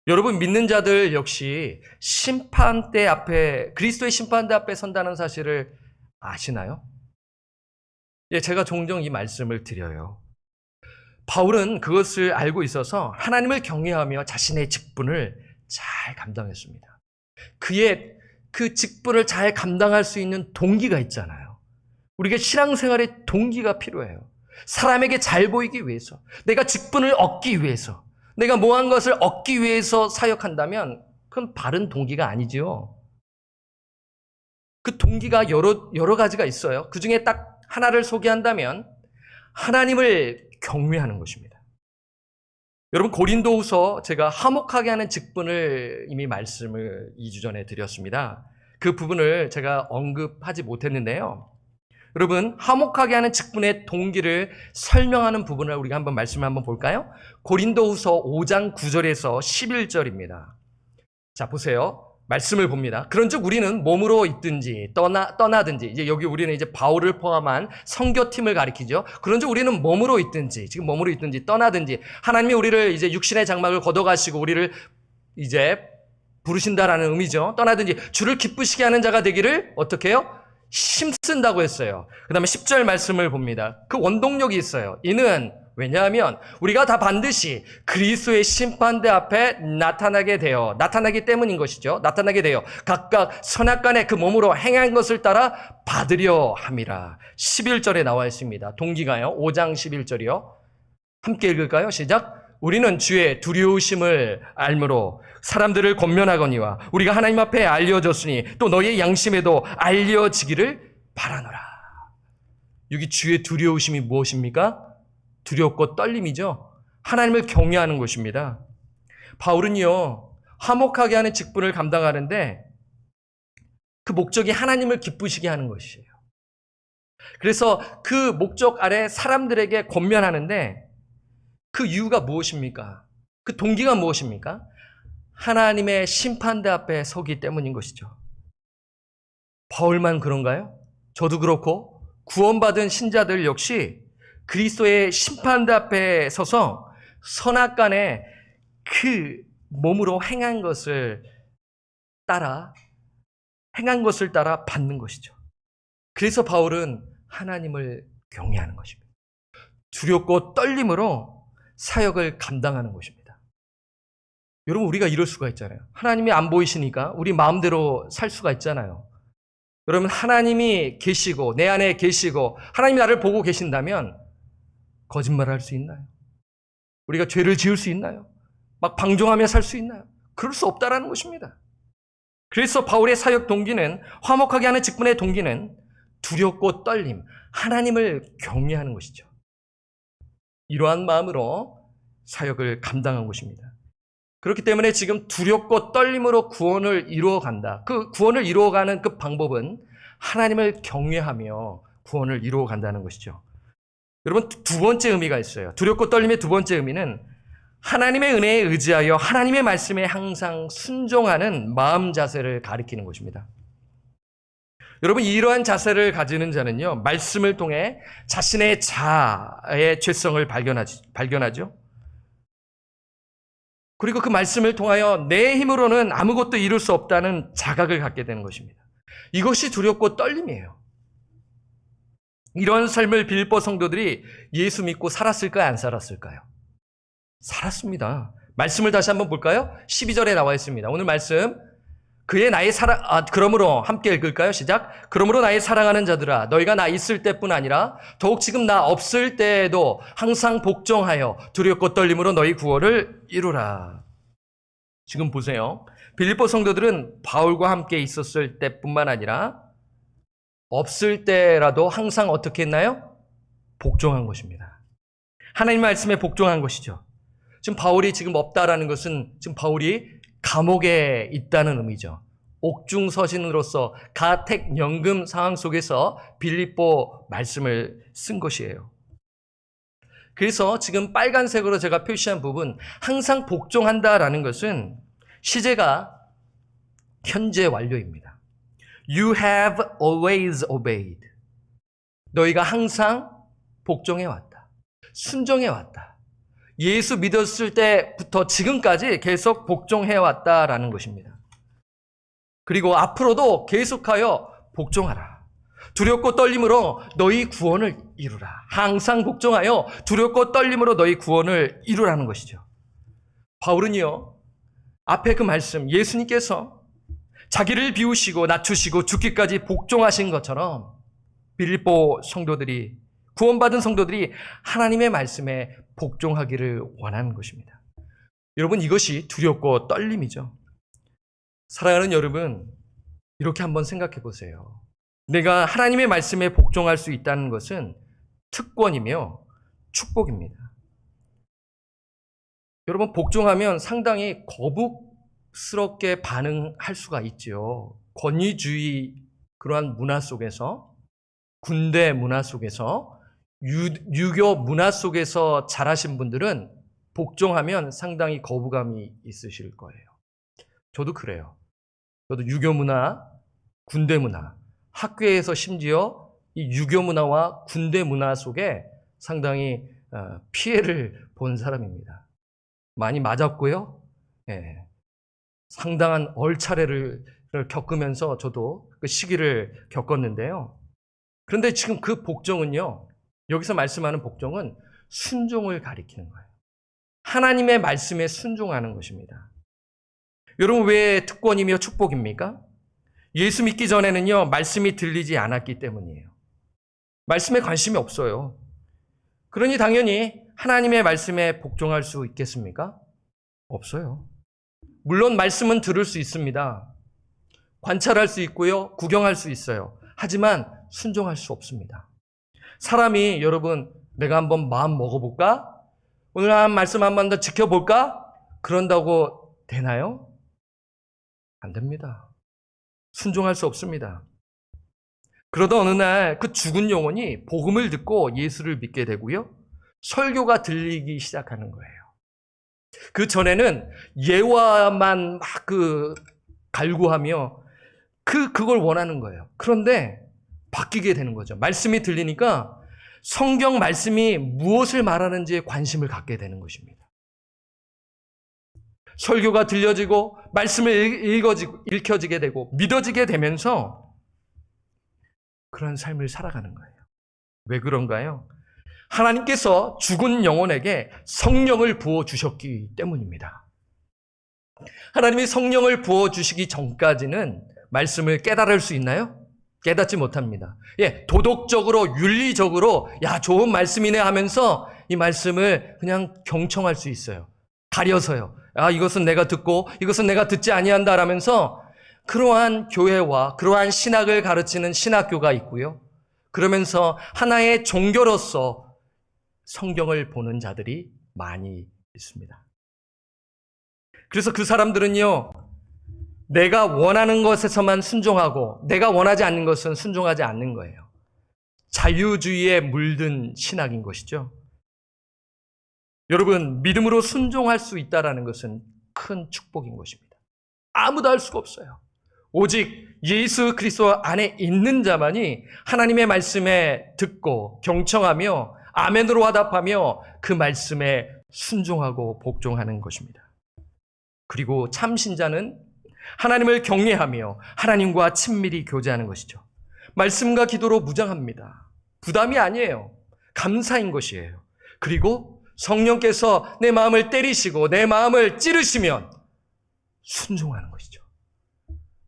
S1: 여러분, 믿는 자들 역시 심판대 앞에, 그리스도의 심판대 앞에 선다는 사실을 아시나요? 제가 종종 이 말씀을 드려요. 바울은 그것을 알고 있어서 하나님을 경외하며 자신의 직분을 잘 감당했습니다. 그의 그 직분을 잘 감당할 수 있는 동기가 있잖아요. 우리가 신앙생활의 동기가 필요해요. 사람에게 잘 보이기 위해서, 내가 직분을 얻기 위해서, 내가 뭐한 것을 얻기 위해서 사역한다면 그건 바른 동기가 아니죠. 그 동기가 여러 가지가 있어요. 그 중에 딱 하나를 소개한다면 하나님을 경외하는 것입니다. 여러분, 고린도후서 제가 화목하게 하는 직분을 이미 말씀을 2주 전에 드렸습니다. 그 부분을 제가 언급하지 못했는데요. 여러분, 화목하게 하는 직분의 동기를 설명하는 부분을 우리가 한번 말씀을 한번 볼까요? 고린도후서 5장 9절에서 11절입니다. 자, 보세요. 말씀을 봅니다. 그런즉 우리는 몸으로 있든지 떠나든지, 이제 여기 우리는 이제 바울을 포함한 선교팀을 가리키죠. 그런즉 우리는 몸으로 있든지, 지금 몸으로 있든지 떠나든지, 하나님이 우리를 이제 육신의 장막을 걷어가시고 우리를 이제 부르신다라는 의미죠. 떠나든지 주를 기쁘시게 하는 자가 되기를 어떻게 해요? 힘쓴다고 했어요. 그 다음에 10절 말씀을 봅니다. 그 원동력이 있어요. 이는 왜냐하면 우리가 다 반드시 그리스도의 심판대 앞에 나타나기 때문인 것이죠. 나타나게 되어 각각 선악간에 그 몸으로 행한 것을 따라 받으려 함이라. 11절에 나와 있습니다. 동기가요. 5장 11절이요. 함께 읽을까요? 시작. 우리는 주의 두려우심을 알므로 사람들을 권면하거니와 우리가 하나님 앞에 알려졌으니 또 너희의 양심에도 알려지기를 바라노라. 여기 주의 두려우심이 무엇입니까? 두렵고 떨림이죠. 하나님을 경외하는 것입니다. 바울은요, 화목하게 하는 직분을 감당하는데 그 목적이 하나님을 기쁘시게 하는 것이에요. 그래서 그 목적 아래 사람들에게 권면하는데 그 이유가 무엇입니까? 그 동기가 무엇입니까? 하나님의 심판대 앞에 서기 때문인 것이죠. 바울만 그런가요? 저도 그렇고 구원받은 신자들 역시 그리스도의 심판대 앞에 서서 선악간에 그 몸으로 행한 것을 따라 받는 것이죠. 그래서 바울은 하나님을 경외하는 것입니다. 두렵고 떨림으로 사역을 감당하는 것입니다. 여러분, 우리가 이럴 수가 있잖아요. 하나님이 안 보이시니까 우리 마음대로 살 수가 있잖아요. 여러분, 하나님이 계시고 내 안에 계시고 하나님이 나를 보고 계신다면 거짓말을 할 수 있나요? 우리가 죄를 지을 수 있나요? 막 방종하며 살 수 있나요? 그럴 수 없다라는 것입니다. 그래서 바울의 사역 동기는, 화목하게 하는 직분의 동기는 두렵고 떨림, 하나님을 경외하는 것이죠. 이러한 마음으로 사역을 감당한 것입니다. 그렇기 때문에 지금 두렵고 떨림으로 구원을 이루어간다. 그 구원을 이루어가는 그 방법은 하나님을 경외하며 구원을 이루어간다는 것이죠. 여러분, 두 번째 의미가 있어요. 두렵고 떨림의 두 번째 의미는 하나님의 은혜에 의지하여 하나님의 말씀에 항상 순종하는 마음 자세를 가리키는 것입니다. 여러분, 이러한 자세를 가지는 자는요, 말씀을 통해 자신의 자아의 죄성을 발견하죠. 그리고 그 말씀을 통하여 내 힘으로는 아무것도 이룰 수 없다는 자각을 갖게 되는 것입니다. 이것이 두렵고 떨림이에요. 이런 삶을 빌립보 성도들이 예수 믿고 살았을까요? 안 살았을까요? 살았습니다. 말씀을 다시 한번 볼까요? 12절에 나와 있습니다. 오늘 말씀, 그러므로 함께 읽을까요? 시작. 그러므로 나의 사랑하는 자들아, 너희가 나 있을 때뿐 아니라 더욱 지금 나 없을 때에도 항상 복종하여 두렵고 떨림으로 너희 구원을 이루라. 지금 보세요. 빌립보 성도들은 바울과 함께 있었을 때뿐만 아니라 없을 때라도 항상 어떻게 했나요? 복종한 것입니다. 하나님 말씀에 복종한 것이죠. 지금 바울이 지금 없다라는 것은 지금 바울이 감옥에 있다는 의미죠. 옥중서신으로서 가택연금 상황 속에서 빌립보 말씀을 쓴 것이에요. 그래서 지금 빨간색으로 제가 표시한 부분, 항상 복종한다라는 것은 시제가 현재 완료입니다. You have always obeyed. 너희가 항상 복종해왔다. 순종해왔다. 예수 믿었을 때부터 지금까지 계속 복종해왔다라는 것입니다. 그리고 앞으로도 계속하여 복종하라. 두렵고 떨림으로 너희 구원을 이루라. 항상 복종하여 두렵고 떨림으로 너희 구원을 이루라는 것이죠. 바울은요, 앞에 그 말씀, 예수님께서 자기를 비우시고 낮추시고 죽기까지 복종하신 것처럼 빌립보 성도들이, 구원받은 성도들이 하나님의 말씀에 복종하기를 원하는 것입니다. 여러분, 이것이 두렵고 떨림이죠. 사랑하는 여러분, 이렇게 한번 생각해 보세요. 내가 하나님의 말씀에 복종할 수 있다는 것은 특권이며 축복입니다. 여러분, 복종하면 상당히 거북스럽게 반응할 수가 있죠. 권위주의 그러한 문화 속에서 군대 문화 속에서 유교 문화 속에서 자라신 분들은 복종하면 상당히 거부감이 있으실 거예요. 저도 그래요. 저도 유교 문화, 군대 문화, 학교에서 심지어 이 유교 문화와 군대 문화 속에 상당히 피해를 본 사람입니다. 많이 맞았고요. 예, 상당한 얼차례를 겪으면서 저도 그 시기를 겪었는데요. 그런데 지금 그 복종은요, 여기서 말씀하는 복종은 순종을 가리키는 거예요. 하나님의 말씀에 순종하는 것입니다. 여러분, 왜 특권이며 축복입니까? 예수 믿기 전에는요, 말씀이 들리지 않았기 때문이에요. 말씀에 관심이 없어요. 그러니 당연히 하나님의 말씀에 복종할 수 있겠습니까? 없어요. 물론 말씀은 들을 수 있습니다. 관찰할 수 있고요, 구경할 수 있어요. 하지만 순종할 수 없습니다. 사람이 여러분, 내가 한번 마음 먹어볼까? 오늘 한 말씀 한 번 더 지켜볼까? 그런다고 되나요? 안 됩니다. 순종할 수 없습니다. 그러다 어느 날 그 죽은 영혼이 복음을 듣고 예수를 믿게 되고요, 설교가 들리기 시작하는 거예요. 그 전에는 예화만 막 갈구하며 그걸 원하는 거예요. 그런데 바뀌게 되는 거죠. 말씀이 들리니까 성경 말씀이 무엇을 말하는지에 관심을 갖게 되는 것입니다. 설교가 들려지고 말씀을 읽혀지게 되고 믿어지게 되면서 그런 삶을 살아가는 거예요. 왜 그런가요? 하나님께서 죽은 영혼에게 성령을 부어주셨기 때문입니다. 하나님이 성령을 부어주시기 전까지는 말씀을 깨달을 수 있나요? 깨닫지 못합니다. 예, 도덕적으로, 윤리적으로, 야, 좋은 말씀이네 하면서 이 말씀을 그냥 경청할 수 있어요. 가려서요. 아, 이것은 내가 듣고 이것은 내가 듣지 아니한다라면서 그러한 교회와 그러한 신학을 가르치는 신학교가 있고요. 그러면서 하나의 종교로서 성경을 보는 자들이 많이 있습니다. 그래서 그 사람들은요, 내가 원하는 것에서만 순종하고 내가 원하지 않는 것은 순종하지 않는 거예요. 자유주의에 물든 신학인 것이죠. 여러분, 믿음으로 순종할 수 있다는 것은 큰 축복인 것입니다. 아무도 할 수가 없어요. 오직 예수 그리스도 안에 있는 자만이 하나님의 말씀에 듣고 경청하며 아멘으로 화답하며 그 말씀에 순종하고 복종하는 것입니다. 그리고 참 신자는 하나님을 경외하며 하나님과 친밀히 교제하는 것이죠. 말씀과 기도로 무장합니다. 부담이 아니에요. 감사인 것이에요. 그리고 성령께서 내 마음을 때리시고 내 마음을 찌르시면 순종하는 것이죠.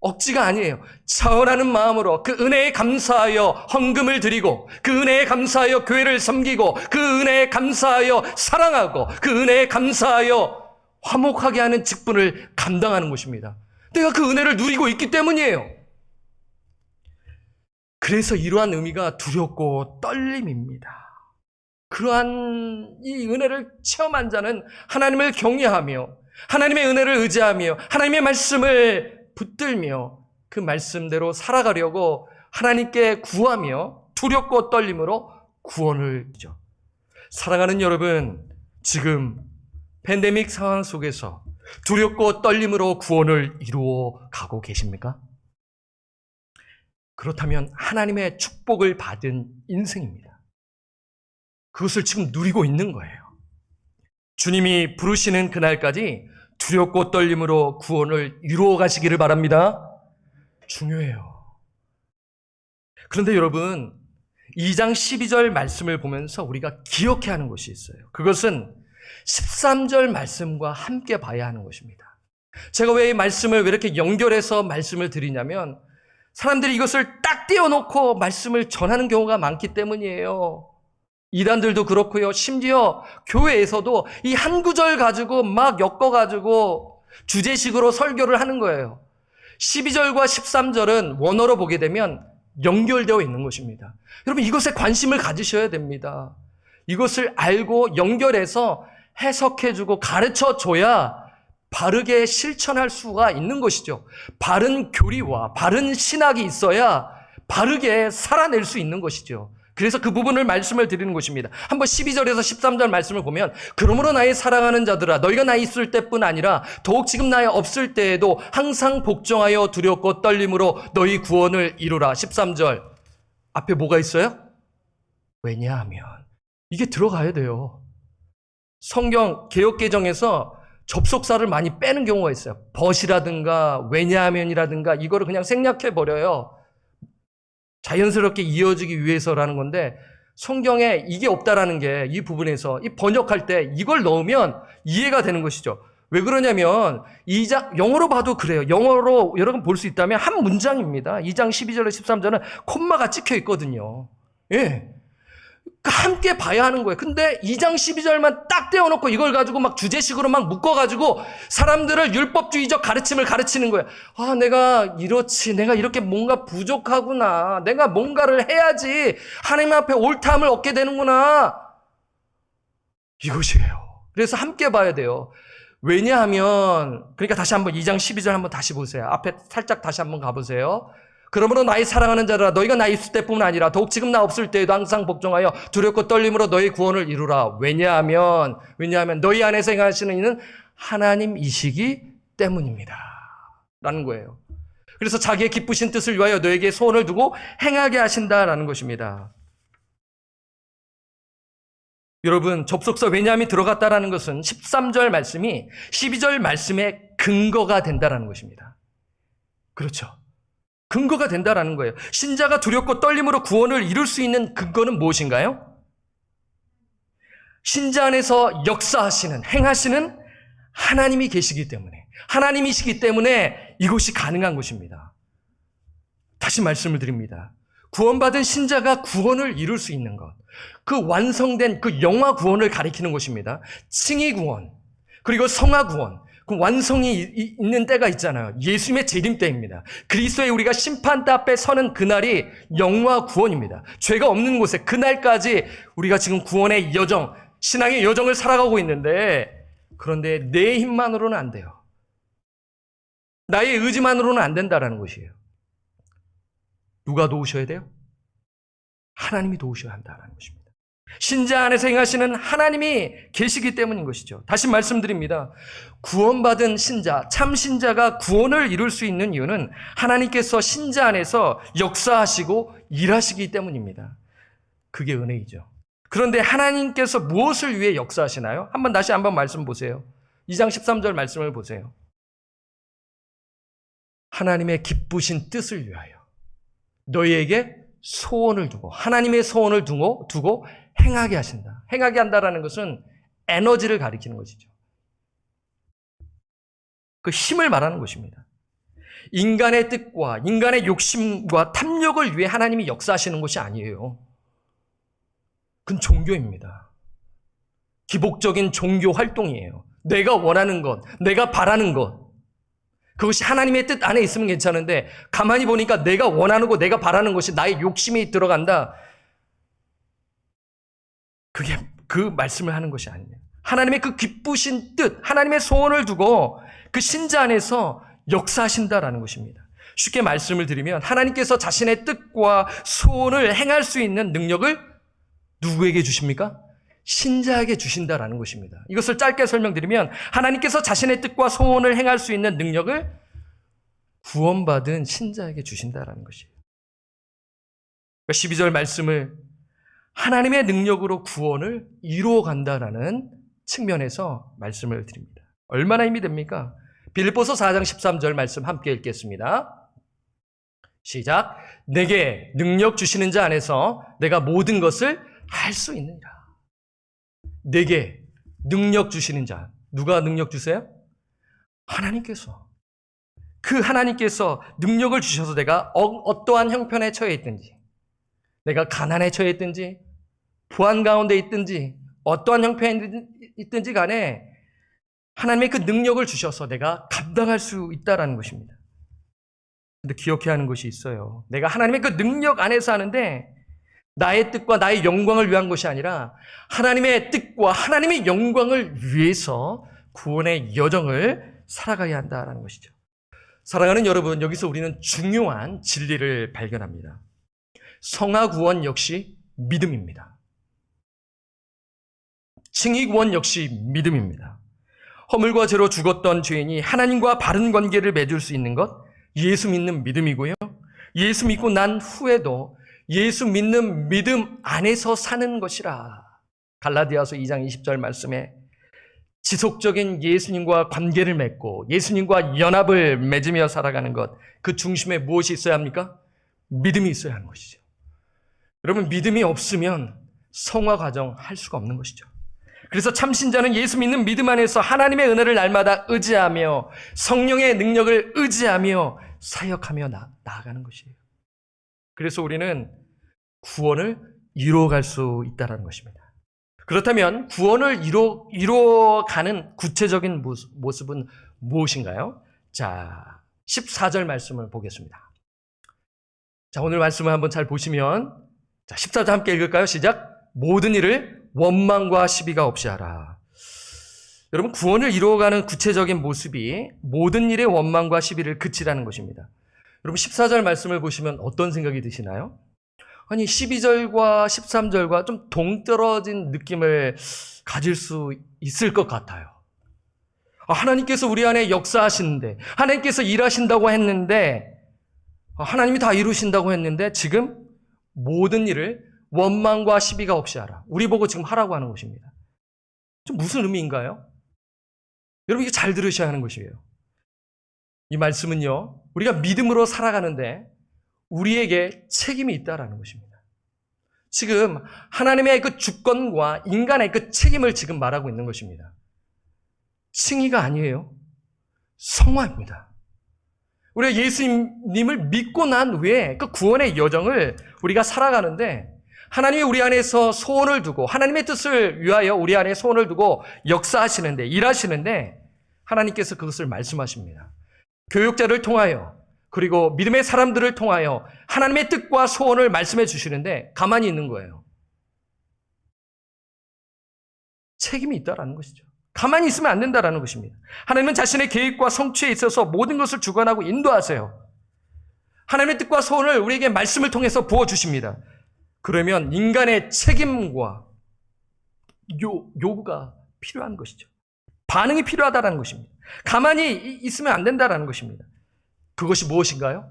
S1: 억지가 아니에요. 차원하는 마음으로 그 은혜에 감사하여 헌금을 드리고 그 은혜에 감사하여 교회를 섬기고 그 은혜에 감사하여 사랑하고 그 은혜에 감사하여 화목하게 하는 직분을 감당하는 것입니다. 내가 그 은혜를 누리고 있기 때문이에요. 그래서 이러한 의미가 두렵고 떨림입니다. 그러한 이 은혜를 체험한 자는 하나님을 경외하며 하나님의 은혜를 의지하며 하나님의 말씀을 붙들며 그 말씀대로 살아가려고 하나님께 구하며 두렵고 떨림으로 구원을 주죠. 사랑하는 여러분, 지금 팬데믹 상황 속에서 두렵고 떨림으로 구원을 이루어 가고 계십니까? 그렇다면 하나님의 축복을 받은 인생입니다. 그것을 지금 누리고 있는 거예요. 주님이 부르시는 그날까지 두렵고 떨림으로 구원을 이루어 가시기를 바랍니다. 중요해요. 그런데 여러분, 2장 12절 말씀을 보면서 우리가 기억해야 하는 것이 있어요. 그것은 13절 말씀과 함께 봐야 하는 것입니다. 제가 왜 이 말씀을 왜 이렇게 연결해서 말씀을 드리냐면 사람들이 이것을 딱 띄워놓고 말씀을 전하는 경우가 많기 때문이에요. 이단들도 그렇고요. 심지어 교회에서도 이 한 구절 가지고 막 엮어가지고 주제식으로 설교를 하는 거예요. 12절과 13절은 원어로 보게 되면 연결되어 있는 것입니다. 여러분, 이것에 관심을 가지셔야 됩니다. 이것을 알고 연결해서 해석해주고 가르쳐줘야 바르게 실천할 수가 있는 것이죠. 바른 교리와 바른 신학이 있어야 바르게 살아낼 수 있는 것이죠. 그래서 그 부분을 말씀을 드리는 것입니다. 한번 12절에서 13절 말씀을 보면 그러므로 나의 사랑하는 자들아 너희가 나 있을 때뿐 아니라 더욱 지금 나의 없을 때에도 항상 복종하여 두렵고 떨림으로 너희 구원을 이루라. 13절 앞에 뭐가 있어요? 왜냐하면 이게 들어가야 돼요. 성경 개역개정에서 접속사를 많이 빼는 경우가 있어요. 벗이라든가 왜냐하면이라든가 이거를 그냥 생략해버려요. 자연스럽게 이어지기 위해서라는 건데 성경에 이게 없다라는 게 이 부분에서 이 번역할 때 이걸 넣으면 이해가 되는 것이죠. 왜 그러냐면 영어로 봐도 그래요. 영어로 여러분 볼 수 있다면 한 문장입니다. 2장 12절에 13절은 콤마가 찍혀 있거든요. 예. 함께 봐야 하는 거예요. 근데 2장 12절만 딱 떼어놓고 이걸 가지고 막 주제식으로 막 묶어가지고 사람들을 율법주의적 가르침을 가르치는 거예요. 아, 내가 이렇지. 내가 이렇게 뭔가 부족하구나. 내가 뭔가를 해야지 하나님 앞에 옳다함을 얻게 되는구나. 이것이에요. 그래서 함께 봐야 돼요. 왜냐하면 그러니까 다시 한번 2장 12절 한번 다시 보세요. 앞에 살짝 다시 한번 가보세요. 그러므로 나의 사랑하는 자들아 너희가 나 있을 때뿐만 아니라 더욱 지금 나 없을 때에도 항상 복종하여 두렵고 떨림으로 너희 구원을 이루라. 왜냐하면 너희 안에서 행하시는 이는 하나님이시기 때문입니다. 라는 거예요. 그래서 자기의 기쁘신 뜻을 위하여 너에게 소원을 두고 행하게 하신다라는 것입니다. 여러분 접속사 왜냐함이 들어갔다라는 것은 13절 말씀이 12절 말씀의 근거가 된다라는 것입니다. 그렇죠. 근거가 된다라는 거예요. 신자가 두렵고 떨림으로 구원을 이룰 수 있는 근거는 무엇인가요? 신자 안에서 역사하시는, 행하시는 하나님이 계시기 때문에, 하나님이시기 때문에 이것이 가능한 것입니다. 다시 말씀을 드립니다. 구원받은 신자가 구원을 이룰 수 있는 것, 그 완성된 그 영화 구원을 가리키는 것입니다. 칭의 구원, 그리고 성화 구원, 그 완성이 있는 때가 있잖아요. 예수님의 재림 때입니다. 그리스도의 우리가 심판대 앞에 서는 그날이 영화 구원입니다. 죄가 없는 곳에 그날까지 우리가 지금 구원의 여정, 신앙의 여정을 살아가고 있는데 그런데 내 힘만으로는 안 돼요. 나의 의지만으로는 안 된다라는 것이에요. 누가 도우셔야 돼요? 하나님이 도우셔야 한다는 것입니다. 신자 안에서 행하시는 하나님이 계시기 때문인 것이죠. 다시 말씀드립니다. 구원받은 신자, 참 신자가 구원을 이룰 수 있는 이유는 하나님께서 신자 안에서 역사하시고 일하시기 때문입니다. 그게 은혜이죠. 그런데 하나님께서 무엇을 위해 역사하시나요? 다시 한번 말씀 보세요. 2장 13절 말씀을 보세요. 하나님의 기쁘신 뜻을 위하여 너희에게 소원을 두고 하나님의 소원을 두고 행하게 하신다. 행하게 한다라는 것은 에너지를 가리키는 것이죠. 그 힘을 말하는 것입니다. 인간의 뜻과 인간의 욕심과 탐욕을 위해 하나님이 역사하시는 것이 아니에요. 그건 종교입니다. 기복적인 종교 활동이에요. 내가 원하는 것, 내가 바라는 것. 그것이 하나님의 뜻 안에 있으면 괜찮은데 가만히 보니까 내가 원하는 것, 내가 바라는 것이 나의 욕심이 들어간다. 그게 그 말씀을 하는 것이 아니에요. 하나님의 그 기쁘신 뜻, 하나님의 소원을 두고 그 신자 안에서 역사하신다라는 것입니다. 쉽게 말씀을 드리면 하나님께서 자신의 뜻과 소원을 행할 수 있는 능력을 누구에게 주십니까? 신자에게 주신다라는 것입니다. 이것을 짧게 설명드리면 하나님께서 자신의 뜻과 소원을 행할 수 있는 능력을 구원받은 신자에게 주신다라는 것이에요. 12절 말씀을 하나님의 능력으로 구원을 이루어 간다라는 측면에서 말씀을 드립니다. 얼마나 힘이 됩니까? 빌립보서 4장 13절 말씀 함께 읽겠습니다. 시작. 내게 능력 주시는 자 안에서 내가 모든 것을 할 수 있느니라. 내게 능력 주시는 자. 누가 능력 주세요? 하나님께서. 그 하나님께서 능력을 주셔서 내가 어떠한 형편에 처해 있든지, 내가 가난에 처해 있든지, 부한 가운데 있든지, 어떠한 형편에 있든지 간에 하나님의 그 능력을 주셔서 내가 감당할 수 있다는 것입니다. 근데 기억해야 하는 것이 있어요. 내가 하나님의 그 능력 안에서 하는데 나의 뜻과 나의 영광을 위한 것이 아니라 하나님의 뜻과 하나님의 영광을 위해서 구원의 여정을 살아가야 한다는 것이죠. 사랑하는 여러분, 여기서 우리는 중요한 진리를 발견합니다. 성화 구원 역시 믿음입니다. 칭의 구원 역시 믿음입니다. 허물과 죄로 죽었던 죄인이 하나님과 바른 관계를 맺을 수 있는 것, 예수 믿는 믿음이고요. 예수 믿고 난 후에도 예수 믿는 믿음 안에서 사는 것이라. 갈라디아서 2장 20절 말씀에 지속적인 예수님과 관계를 맺고 예수님과 연합을 맺으며 살아가는 것, 그 중심에 무엇이 있어야 합니까? 믿음이 있어야 하는 것이죠. 여러분, 믿음이 없으면 성화 과정 할 수가 없는 것이죠. 그래서 참신자는 예수 믿는 믿음 안에서 하나님의 은혜를 날마다 의지하며 성령의 능력을 의지하며 사역하며 나아가는 것이에요. 그래서 우리는 구원을 이루어갈 수 있다는 것입니다. 그렇다면 구원을 이루어가는 구체적인 모습은 무엇인가요? 자, 14절 말씀을 보겠습니다. 자, 오늘 말씀을 한번 잘 보시면, 자, 14절 함께 읽을까요? 시작. 모든 일을 원망과 시비가 없이 하라. 여러분, 구원을 이루어가는 구체적인 모습이 모든 일에 원망과 시비를 그치라는 것입니다. 여러분, 14절 말씀을 보시면 어떤 생각이 드시나요? 아니, 12절과 13절과 좀 동떨어진 느낌을 가질 수 있을 것 같아요. 하나님께서 우리 안에 역사하시는데, 하나님께서 일하신다고 했는데, 하나님이 다 이루신다고 했는데 지금 모든 일을 원망과 시비가 없이 하라. 우리 보고 지금 하라고 하는 것입니다. 좀 무슨 의미인가요? 여러분, 이게 잘 들으셔야 하는 것이에요. 이 말씀은요, 우리가 믿음으로 살아가는데 우리에게 책임이 있다라는 것입니다. 지금 하나님의 그 주권과 인간의 그 책임을 지금 말하고 있는 것입니다. 칭의가 아니에요. 성화입니다. 우리가 예수님을 믿고 난 후에 그 구원의 여정을 우리가 살아가는데 하나님이 우리 안에서 소원을 두고 하나님의 뜻을 위하여 우리 안에 소원을 두고 역사하시는데, 일하시는데 하나님께서 그것을 말씀하십니다. 교육자를 통하여, 그리고 믿음의 사람들을 통하여 하나님의 뜻과 소원을 말씀해 주시는데 가만히 있는 거예요. 책임이 있다라는 것이죠. 가만히 있으면 안 된다라는 것입니다. 하나님은 자신의 계획과 성취에 있어서 모든 것을 주관하고 인도하세요. 하나님의 뜻과 소원을 우리에게 말씀을 통해서 부어주십니다. 그러면 인간의 책임과 요구가 필요한 것이죠. 반응이 필요하다는 것입니다. 가만히 있으면 안 된다는 것입니다. 그것이 무엇인가요?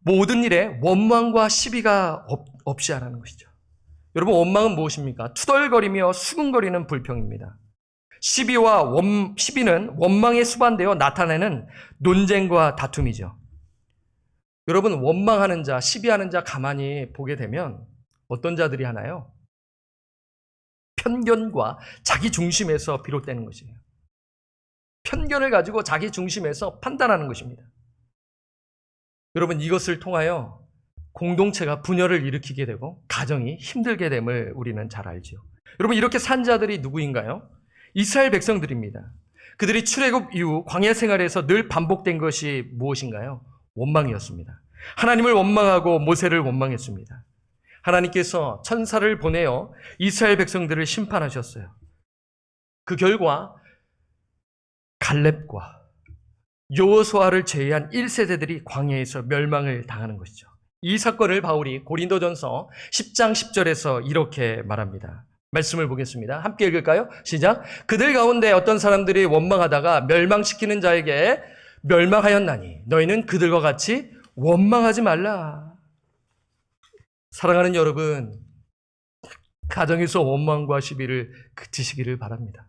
S1: 모든 일에 원망과 시비가 없이 하라는 것이죠. 여러분, 원망은 무엇입니까? 투덜거리며 수근거리는 불평입니다. 시비는 원망에 수반되어 나타내는 논쟁과 다툼이죠. 여러분, 원망하는 자, 시비하는 자 가만히 보게 되면 어떤 자들이 하나요? 편견과 자기 중심에서 비롯되는 것이에요. 편견을 가지고 자기 중심에서 판단하는 것입니다. 여러분, 이것을 통하여 공동체가 분열을 일으키게 되고 가정이 힘들게 됨을 우리는 잘 알죠. 여러분, 이렇게 산 자들이 누구인가요? 이스라엘 백성들입니다. 그들이 출애굽 이후 광야 생활에서 늘 반복된 것이 무엇인가요? 원망이었습니다. 하나님을 원망하고 모세를 원망했습니다. 하나님께서 천사를 보내어 이스라엘 백성들을 심판하셨어요. 그 결과 갈렙과 여호수아를 제외한 1세대들이 광야에서 멸망을 당하는 것이죠. 이 사건을 바울이 고린도전서 10장 10절에서 이렇게 말합니다. 말씀을 보겠습니다. 함께 읽을까요? 시작. 그들 가운데 어떤 사람들이 원망하다가 멸망시키는 자에게 멸망하였나니 너희는 그들과 같이 원망하지 말라. 사랑하는 여러분, 가정에서 원망과 시비를 그치시기를 바랍니다.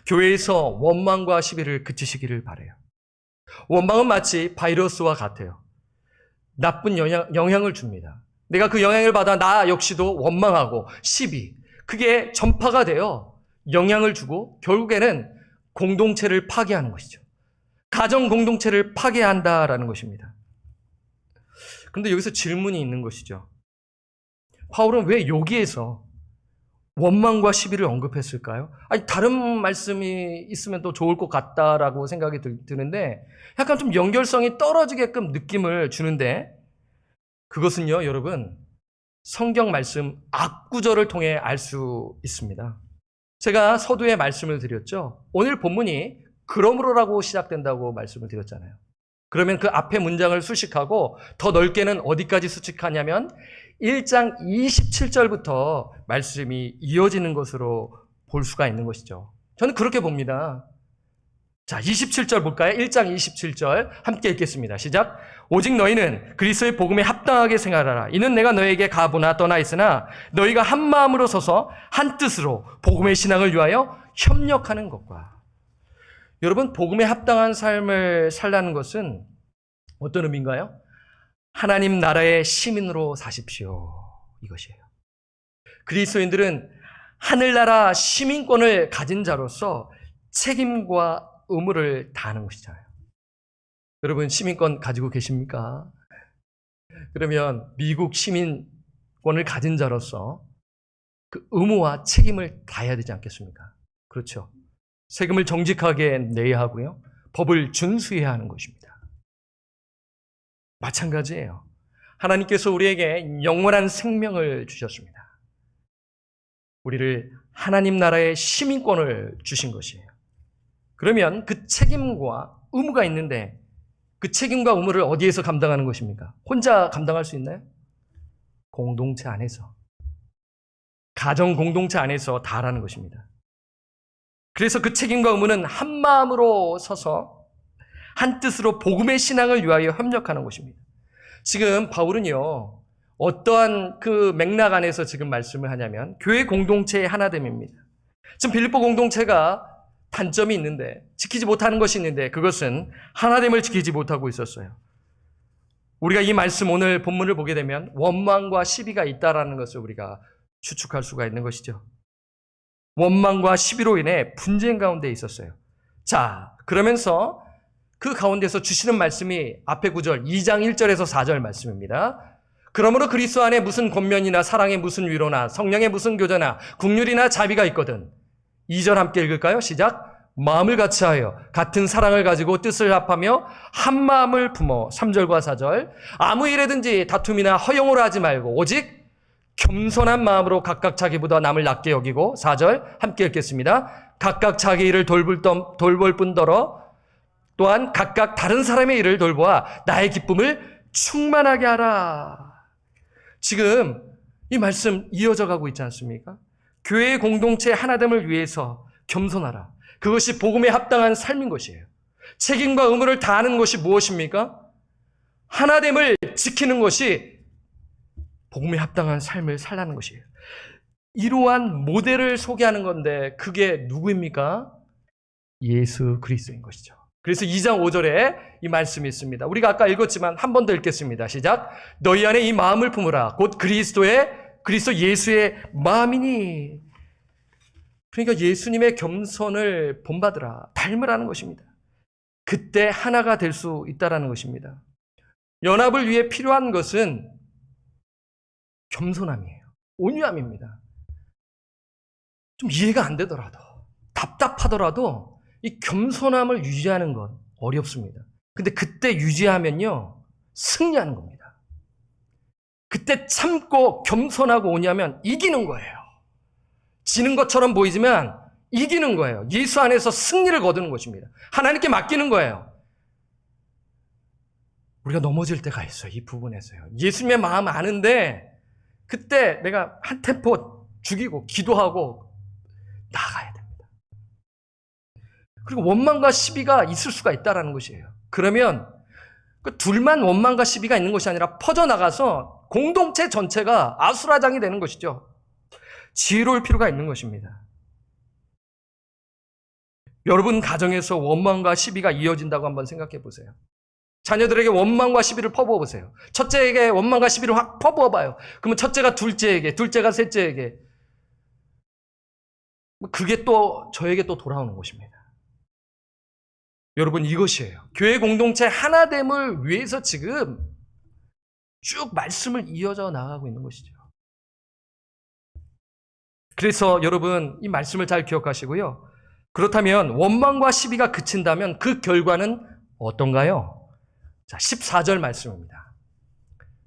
S1: 교회에서 원망과 시비를 그치시기를 바라요. 원망은 마치 바이러스와 같아요. 나쁜 영향을 줍니다. 내가 그 영향을 받아 나 역시도 원망하고 시비, 그게 전파가 되어 영향을 주고 결국에는 공동체를 파괴하는 것이죠. 가정 공동체를 파괴한다라는 것입니다. 그런데 여기서 질문이 있는 것이죠. 바울은 왜 여기에서 원망과 시비를 언급했을까요? 아니, 다른 말씀이 있으면 또 좋을 것 같다라고 생각이 드는데 약간 좀 연결성이 떨어지게끔 느낌을 주는데 그것은요, 여러분, 성경 말씀 앞구절을 통해 알 수 있습니다. 제가 서두에 말씀을 드렸죠. 오늘 본문이 그러므로라고 시작된다고 말씀을 드렸잖아요. 그러면 그 앞에 문장을 수식하고 더 넓게는 어디까지 수식하냐면 1장 27절부터 말씀이 이어지는 것으로 볼 수가 있는 것이죠. 저는 그렇게 봅니다. 자, 27절 볼까요? 1장 27절 함께 읽겠습니다. 시작. 오직 너희는 그리스도의 복음에 합당하게 생활하라. 이는 내가 너에게 가보나 떠나 있으나 너희가 한 마음으로 서서 한 뜻으로 복음의 신앙을 위하여 협력하는 것과. 여러분, 복음에 합당한 삶을 살라는 것은 어떤 의미인가요? 하나님 나라의 시민으로 사십시오. 이것이에요. 그리스도인들은 하늘나라 시민권을 가진 자로서 책임과 의무를 다하는 것이잖아요. 여러분, 시민권 가지고 계십니까? 그러면 미국 시민권을 가진 자로서 그 의무와 책임을 다해야 되지 않겠습니까? 그렇죠. 세금을 정직하게 내야 하고요. 법을 준수해야 하는 것입니다. 마찬가지예요. 하나님께서 우리에게 영원한 생명을 주셨습니다. 우리를 하나님 나라의 시민권을 주신 것이에요. 그러면 그 책임과 의무가 있는데 그 책임과 의무를 어디에서 감당하는 것입니까? 혼자 감당할 수 있나요? 공동체 안에서. 가정 공동체 안에서 다하라는 것입니다. 그래서 그 책임과 의무는 한 마음으로 서서 한 뜻으로 복음의 신앙을 위하여 협력하는 것입니다. 지금 바울은요, 어떠한 그 맥락 안에서 지금 말씀을 하냐면 교회 공동체의 하나됨입니다. 지금 빌립보 공동체가 단점이 있는데, 지키지 못하는 것이 있는데 그것은 하나됨을 지키지 못하고 있었어요. 우리가 이 말씀 오늘 본문을 보게 되면 원망과 시비가 있다라는 것을 우리가 추측할 수가 있는 것이죠. 원망과 시비로 인해 분쟁 가운데 있었어요. 자, 그러면서 그 가운데서 주시는 말씀이 앞에 9절, 2장 1절에서 4절 말씀입니다. 그러므로 그리스도 안에 무슨 권면이나 사랑의 무슨 위로나 성령의 무슨 교제나 국률이나 자비가 있거든. 2절 함께 읽을까요? 시작. 마음을 같이하여 같은 사랑을 가지고 뜻을 합하며 한 마음을 품어. 3절과 4절. 아무 일에든지 다툼이나 허용으로 하지 말고 오직 겸손한 마음으로 각각 자기보다 남을 낮게 여기고. 4절 함께 읽겠습니다. 각각 자기 일을 돌볼 뿐더러 또한 각각 다른 사람의 일을 돌보아 나의 기쁨을 충만하게 하라. 지금 이 말씀 이어져 가고 있지 않습니까? 교회의 공동체 하나됨을 위해서 겸손하라. 그것이 복음에 합당한 삶인 것이에요. 책임과 의무를 다하는 것이 무엇입니까? 하나됨을 지키는 것이 복음에 합당한 삶을 살라는 것이에요. 이러한 모델을 소개하는 건데 그게 누구입니까? 예수 그리스도인 것이죠. 그래서 2장 5절에 이 말씀이 있습니다. 우리가 아까 읽었지만 한 번 더 읽겠습니다. 시작. 너희 안에 이 마음을 품으라. 곧 그리스도 예수의 마음이니. 그러니까 예수님의 겸손을 본받으라. 닮으라는 것입니다. 그때 하나가 될 수 있다라는 것입니다. 연합을 위해 필요한 것은 겸손함이에요. 온유함입니다. 좀 이해가 안 되더라도, 답답하더라도 이 겸손함을 유지하는 건 어렵습니다. 근데 그때 유지하면요, 승리하는 겁니다. 그때 참고 겸손하고 온유하면 이기는 거예요. 지는 것처럼 보이지만 이기는 거예요. 예수 안에서 승리를 거두는 것입니다. 하나님께 맡기는 거예요. 우리가 넘어질 때가 있어요. 이 부분에서요. 예수님의 마음 아는데 그때 내가 한 템포 죽이고 기도하고 나가야 됩니다. 그리고 원망과 시비가 있을 수가 있다는 것이에요. 그러면 그 둘만 원망과 시비가 있는 것이 아니라 퍼져나가서 공동체 전체가 아수라장이 되는 것이죠. 지혜로울 필요가 있는 것입니다. 여러분 가정에서 원망과 시비가 이어진다고 한번 생각해 보세요. 자녀들에게 원망과 시비를 퍼부어 보세요. 첫째에게 원망과 시비를 확 퍼부어 봐요. 그러면 첫째가 둘째에게, 둘째가 셋째에게. 그게 또 저에게 또 돌아오는 것입니다. 여러분 이것이에요. 교회 공동체 하나됨을 위해서 지금 쭉 말씀을 이어져 나가고 있는 것이죠. 그래서 여러분 이 말씀을 잘 기억하시고요. 그렇다면 원망과 시비가 그친다면 그 결과는 어떤가요? 자, 14절 말씀입니다.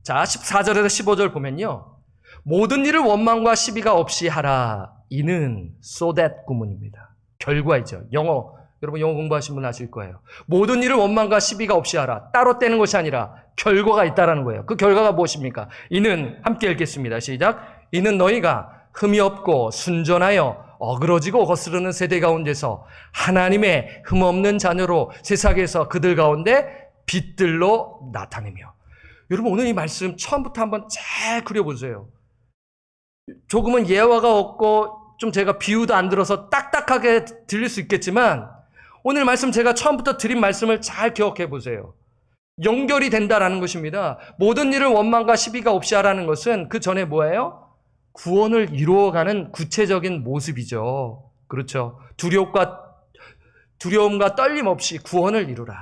S1: 자, 14절에서 15절 보면요. 모든 일을 원망과 시비가 없이 하라. 이는 so that 구문입니다. 결과이죠. 영어 여러분 영어 공부하신 분 아실 거예요. 모든 일을 원망과 시비가 없이 하라. 따로 떼는 것이 아니라 결과가 있다라는 거예요. 그 결과가 무엇입니까? 이는 함께 읽겠습니다. 시작. 이는 너희가 흠이 없고 순전하여 어그러지고 거스르는 세대 가운데서 하나님의 흠없는 자녀로 세상에서 그들 가운데 빛들로 나타내며. 여러분 오늘 이 말씀 처음부터 한번 잘 그려보세요. 조금은 예화가 없고 좀 제가 비유도 안 들어서 딱딱하게 들릴 수 있겠지만 오늘 말씀 제가 처음부터 드린 말씀을 잘 기억해 보세요. 연결이 된다라는 것입니다. 모든 일을 원망과 시비가 없이 하라는 것은 그 전에 뭐예요? 구원을 이루어가는 구체적인 모습이죠. 그렇죠. 두려움과 떨림 없이 구원을 이루라.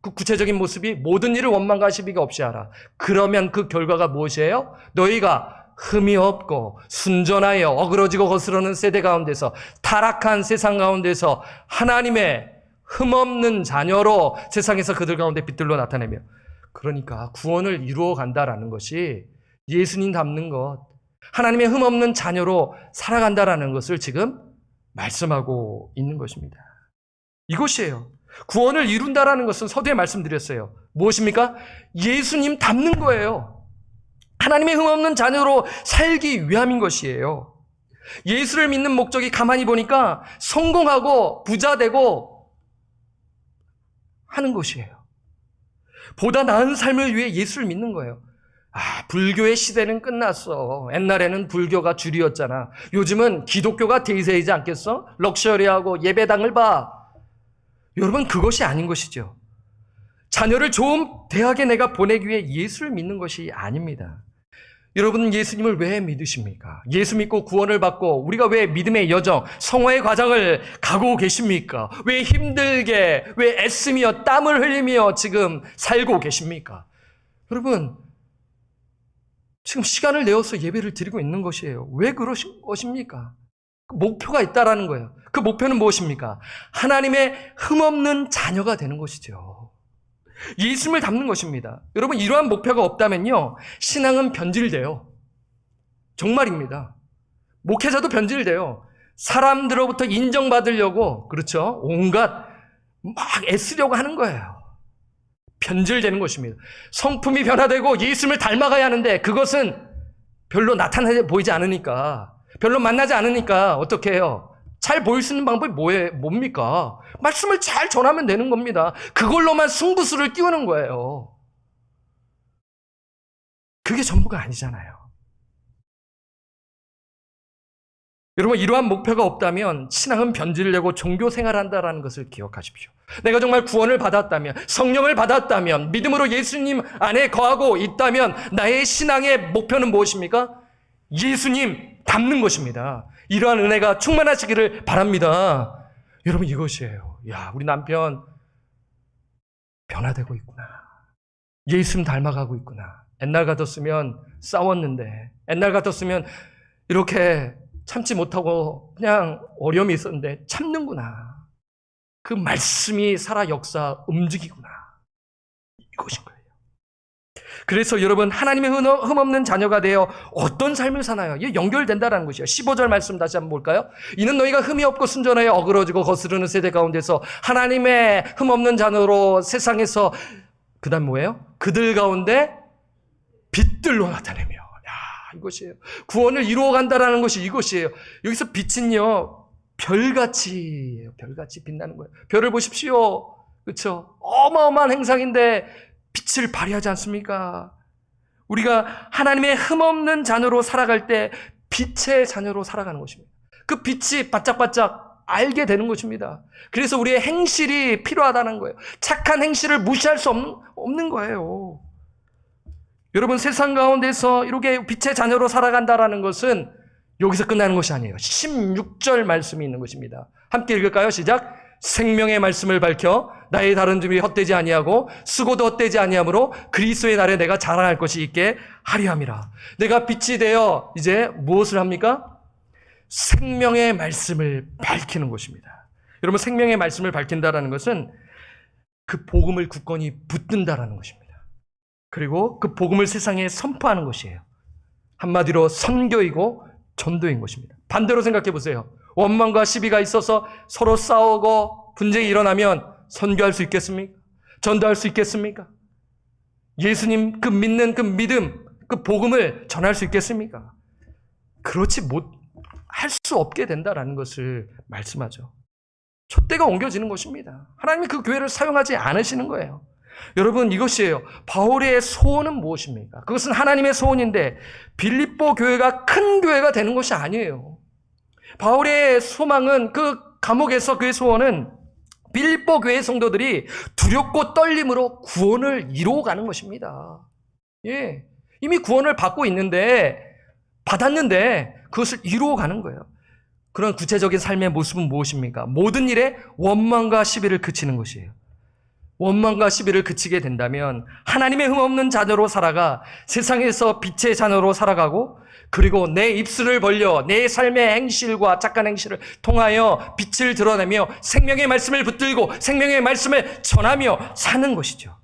S1: 그 구체적인 모습이 모든 일을 원망과 시비가 없이 하라. 그러면 그 결과가 무엇이에요? 너희가 흠이 없고 순전하여 어그러지고 거스르는 세대 가운데서 타락한 세상 가운데서 하나님의 흠없는 자녀로 세상에서 그들 가운데 빛들로 나타내며. 그러니까 구원을 이루어 간다라는 것이 예수님 닮는 것, 하나님의 흠없는 자녀로 살아간다라는 것을 지금 말씀하고 있는 것입니다. 이것이에요. 구원을 이룬다라는 것은 서두에 말씀드렸어요. 무엇입니까? 예수님 닮는 거예요. 하나님의 흠없는 자녀로 살기 위함인 것이에요. 예수를 믿는 목적이 가만히 보니까 성공하고 부자 되고 하는 것이에요. 보다 나은 삶을 위해 예수를 믿는 거예요. 불교의 시대는 끝났어. 옛날에는 불교가 주류였잖아. 요즘은 기독교가 대세이지 않겠어? 럭셔리하고 예배당을 봐. 여러분 그것이 아닌 것이죠. 자녀를 좋은 대학에 내가 보내기 위해 예수를 믿는 것이 아닙니다. 여러분은 예수님을 왜 믿으십니까? 예수 믿고 구원을 받고 우리가 왜 믿음의 여정, 성화의 과정을 가고 계십니까? 왜 힘들게, 왜 애쓰며 땀을 흘리며 지금 살고 계십니까? 여러분 지금 시간을 내어서 예배를 드리고 있는 것이에요. 왜 그러신 것입니까? 목표가 있다라는 거예요. 그 목표는 무엇입니까? 하나님의 흠없는 자녀가 되는 것이죠. 예수님을 닮는 것입니다. 여러분 이러한 목표가 없다면요 신앙은 변질돼요. 정말입니다. 목회자도 변질돼요. 사람들로부터 인정받으려고 그렇죠 온갖 막 애쓰려고 하는 거예요. 변질되는 것입니다. 성품이 변화되고 예수님을 닮아가야 하는데 그것은 별로 나타나 보이지 않으니까, 별로 만나지 않으니까 어떻게 해요? 잘 보일 수 있는 방법이 뭡니까? 말씀을 잘 전하면 되는 겁니다. 그걸로만 승부수를 띄우는 거예요. 그게 전부가 아니잖아요. 여러분 이러한 목표가 없다면 신앙은 변질되고 종교 생활한다라는 것을 기억하십시오. 내가 정말 구원을 받았다면, 성령을 받았다면, 믿음으로 예수님 안에 거하고 있다면 나의 신앙의 목표는 무엇입니까? 예수님 닮는 것입니다. 이러한 은혜가 충만하시기를 바랍니다. 여러분 이것이에요. 우리 남편 변화되고 있구나. 예수님 닮아가고 있구나. 옛날 같았으면 싸웠는데, 옛날 같았으면 이렇게 참지 못하고 그냥 어려움이 있었는데 참는구나. 그 말씀이 살아 역사 움직이구나. 이것인 거예요. 그래서 여러분 하나님의 흠없는 자녀가 되어 어떤 삶을 사나요? 이게 연결된다는 것이에요. 15절 말씀 다시 한번 볼까요? 이는 너희가 흠이 없고 순전하여 어그러지고 거스르는 세대 가운데서 하나님의 흠없는 자녀로 세상에서 그 다음 뭐예요? 그들 가운데 빛들로 나타내며. 이것이에요. 구원을 이루어간다라는 것이 이것이에요. 여기서 빛은요 별같이 빛나는 거예요. 별을 보십시오. 그렇죠? 어마어마한 행상인데 빛을 발휘하지 않습니까? 우리가 하나님의 흠없는 자녀로 살아갈 때 빛의 자녀로 살아가는 것입니다. 그 빛이 바짝바짝 알게 되는 것입니다. 그래서 우리의 행실이 필요하다는 거예요. 착한 행실을 무시할 수 없는 거예요. 여러분 세상 가운데서 이렇게 빛의 자녀로 살아간다라는 것은 여기서 끝나는 것이 아니에요. 16절 말씀이 있는 것입니다. 함께 읽을까요? 시작. 생명의 말씀을 밝혀 나의 다른 준비 헛되지 아니하고 수고도 헛되지 아니하므로 그리스도의 날에 내가 자랑할 것이 있게 하리 함이라. 내가 빛이 되어 이제 무엇을 합니까? 생명의 말씀을 밝히는 것입니다. 여러분 생명의 말씀을 밝힌다라는 것은 그 복음을 굳건히 붙든다라는 것입니다. 그리고 그 복음을 세상에 선포하는 것이에요. 한마디로 선교이고 전도인 것입니다. 반대로 생각해 보세요. 원망과 시비가 있어서 서로 싸우고 분쟁이 일어나면 선교할 수 있겠습니까? 전도할 수 있겠습니까? 예수님 그 믿는 그 믿음, 그 복음을 전할 수 있겠습니까? 그렇지 할 수 없게 된다라는 것을 말씀하죠. 촛대가 옮겨지는 것입니다. 하나님이 그 교회를 사용하지 않으시는 거예요. 여러분, 이것이에요. 바울의 소원은 무엇입니까? 그것은 하나님의 소원인데 빌립보 교회가 큰 교회가 되는 것이 아니에요. 바울의 소망은, 그 감옥에서 그의 소원은 빌립보 교회 성도들이 두렵고 떨림으로 구원을 이루어가는 것입니다. 예, 이미 구원을 받았는데 그것을 이루어가는 거예요. 그런 구체적인 삶의 모습은 무엇입니까? 모든 일에 원망과 시비를 그치는 것이에요. 원망과 시비를 그치게 된다면 하나님의 흠없는 자녀로 살아가 세상에서 빛의 자녀로 살아가고, 그리고 내 입술을 벌려 내 삶의 행실과 착한 행실을 통하여 빛을 드러내며 생명의 말씀을 붙들고 생명의 말씀을 전하며 사는 것이죠.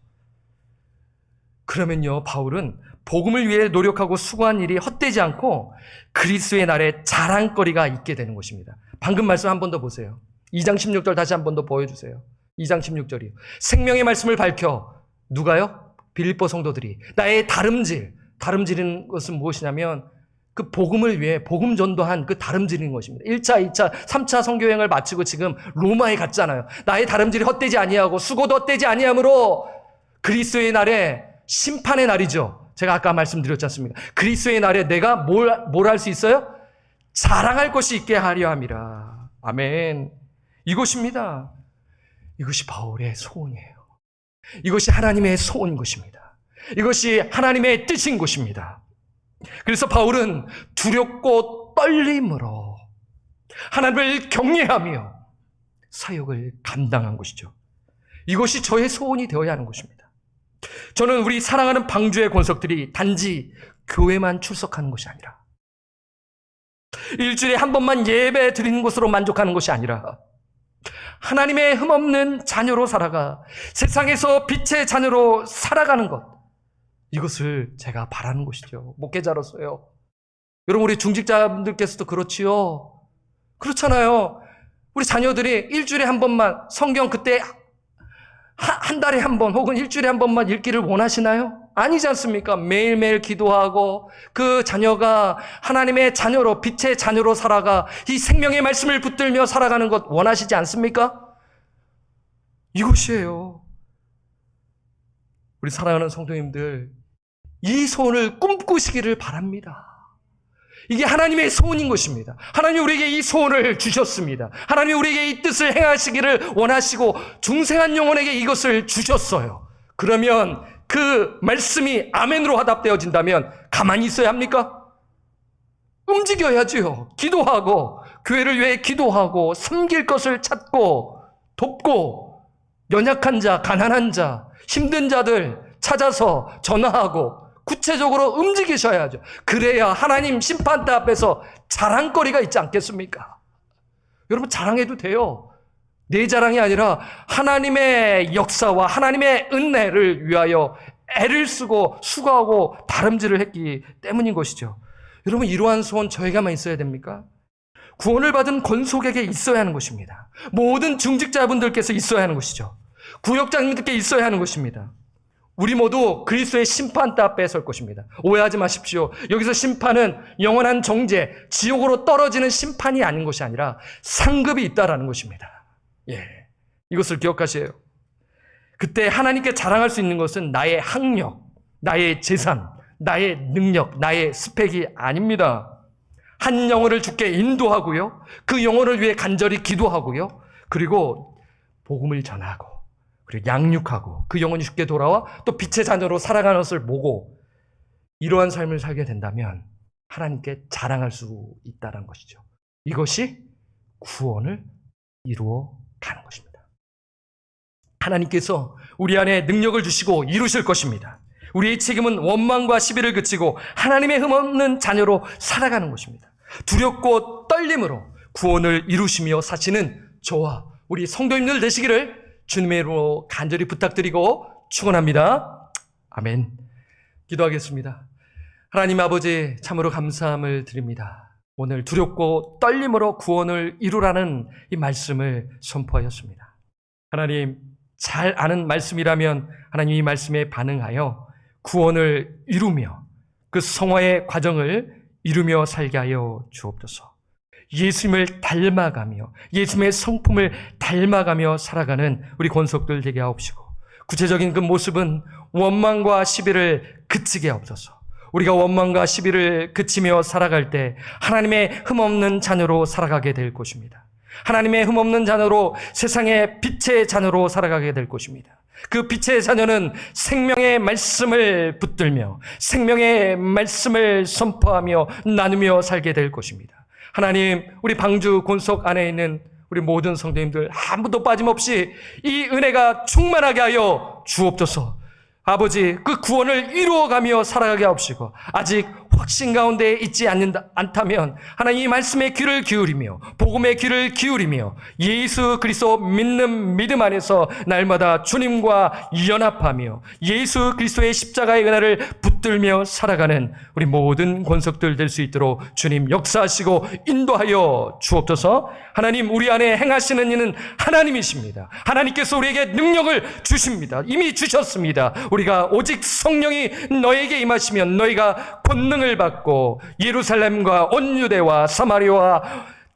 S1: 그러면요, 바울은 복음을 위해 노력하고 수고한 일이 헛되지 않고 그리스도의 날에 자랑거리가 있게 되는 것입니다. 방금 말씀 한 번 더 보세요. 2장 16절 다시 한 번 더 보여주세요. 2장 16절이요. 생명의 말씀을 밝혀, 누가요? 빌립보 성도들이 나의 다름질인 것은 무엇이냐면 그 복음을 위해 복음 전도한 그 다름질인 것입니다. 1차, 2차, 3차 선교여행을 마치고 지금 로마에 갔잖아요. 나의 다름질이 헛되지 아니하고 수고도 헛되지 아니하므로 그리스도의 날에, 심판의 날이죠. 제가 아까 말씀드렸지 않습니까? 그리스도의 날에 내가 뭘 할 수 있어요? 자랑할 것이 있게 하려 함이라. 아멘. 이것입니다. 이것이 바울의 소원이에요. 이것이 하나님의 소원인 것입니다. 이것이 하나님의 뜻인 것입니다. 그래서 바울은 두렵고 떨림으로 하나님을 경외하며 사역을 감당한 것이죠. 이것이 저의 소원이 되어야 하는 것입니다. 저는 우리 사랑하는 방주의 권석들이 단지 교회만 출석하는 것이 아니라, 일주일에 한 번만 예배 드리는 것으로 만족하는 것이 아니라 하나님의 흠없는 자녀로 살아가 세상에서 빛의 자녀로 살아가는 것, 이것을 제가 바라는 것이죠. 목회자로서요. 여러분, 우리 중직자분들께서도 그렇지요. 그렇잖아요. 우리 자녀들이 일주일에 한 번만 성경, 그때 한 달에 한 번 혹은 일주일에 한 번만 읽기를 원하시나요? 아니지 않습니까? 매일매일 기도하고 그 자녀가 하나님의 자녀로, 빛의 자녀로 살아가 이 생명의 말씀을 붙들며 살아가는 것 원하시지 않습니까? 이것이에요. 우리 사랑하는 성도님들, 이 소원을 꿈꾸시기를 바랍니다. 이게 하나님의 소원인 것입니다. 하나님이 우리에게 이 소원을 주셨습니다. 하나님이 우리에게 이 뜻을 행하시기를 원하시고 중생한 영혼에게 이것을 주셨어요. 그러면 그 말씀이 아멘으로 화답되어진다면 가만히 있어야 합니까? 움직여야지요. 기도하고, 교회를 위해 기도하고, 섬길 것을 찾고 돕고, 연약한 자, 가난한 자, 힘든 자들 찾아서 전화하고 구체적으로 움직이셔야죠. 그래야 하나님 심판대 앞에서 자랑거리가 있지 않겠습니까? 여러분, 자랑해도 돼요. 내 자랑이 아니라 하나님의 역사와 하나님의 은혜를 위하여 애를 쓰고 수고하고 다름질을 했기 때문인 것이죠. 여러분, 이러한 소원 저에게만 있어야 됩니까? 구원을 받은 권속에게 있어야 하는 것입니다. 모든 중직자분들께서 있어야 하는 것이죠. 구역장님들께 있어야 하는 것입니다. 우리 모두 그리스도의 심판대 앞에 설 것입니다. 오해하지 마십시오. 여기서 심판은 영원한 정죄, 지옥으로 떨어지는 심판이 아닌 것이 아니라 상급이 있다라는 것입니다. 예, 이것을 기억하세요. 그때 하나님께 자랑할 수 있는 것은 나의 학력, 나의 재산, 나의 능력, 나의 스펙이 아닙니다. 한 영혼을 주께 인도하고요, 그 영혼을 위해 간절히 기도하고요, 그리고 복음을 전하고, 그리고 양육하고, 그 영혼이 주께 돌아와 또 빛의 자녀로 살아가는 것을 보고, 이러한 삶을 살게 된다면 하나님께 자랑할 수 있다는 것이죠. 이것이 구원을 이루어 가는 것입니다. 하나님께서 우리 안에 능력을 주시고 이루실 것입니다. 우리의 책임은 원망과 시비를 그치고 하나님의 흠없는 자녀로 살아가는 것입니다. 두렵고 떨림으로 구원을 이루시며 사시는 저와 우리 성도님들 되시기를 주님의 이름으로 간절히 부탁드리고 축원합니다. 아멘. 기도하겠습니다. 하나님 아버지, 참으로 감사함을 드립니다. 오늘 두렵고 떨림으로 구원을 이루라는 이 말씀을 선포하였습니다.
S2: 하나님 잘 아는 말씀이라면 하나님 이 말씀에 반응하여 구원을 이루며 그 성화의 과정을 이루며 살게 하여 주옵소서. 예수님을 닮아가며 예수님의 성품을 닮아가며 살아가는 우리 권속들 되게 하옵시고, 구체적인 그 모습은 원망과 시비를 그치게 하옵소서. 우리가 원망과 시비를 그치며 살아갈 때 하나님의 흠없는 자녀로 살아가게 될 것입니다. 하나님의 흠없는 자녀로, 세상의 빛의 자녀로 살아가게 될 것입니다. 그 빛의 자녀는 생명의 말씀을 붙들며 생명의 말씀을 선포하며 나누며 살게 될 것입니다. 하나님, 우리 방주 권속 안에 있는 우리 모든 성도님들 아무도 빠짐없이 이 은혜가 충만하게 하여 주옵소서. 아버지, 그 구원을 이루어가며 살아가게 하옵시고, 아직 확신 가운데 있지 않다면 하나님 이 말씀에 귀를 기울이며 복음의 귀를 기울이며 예수 그리스도 믿는 믿음 안에서 날마다 주님과 연합하며 예수 그리스도의 십자가의 은혜를 붙들며 살아가는 우리 모든 권속들 될 수 있도록 주님 역사하시고 인도하여 주옵소서. 하나님, 우리 안에 행하시는 이는 하나님이십니다. 하나님께서 우리에게 능력을 주십니다. 이미 주셨습니다. 우리가 오직 성령이 너에게 임하시면 너희가 권능을 받고 예루살렘과 온 유대와 사마리아와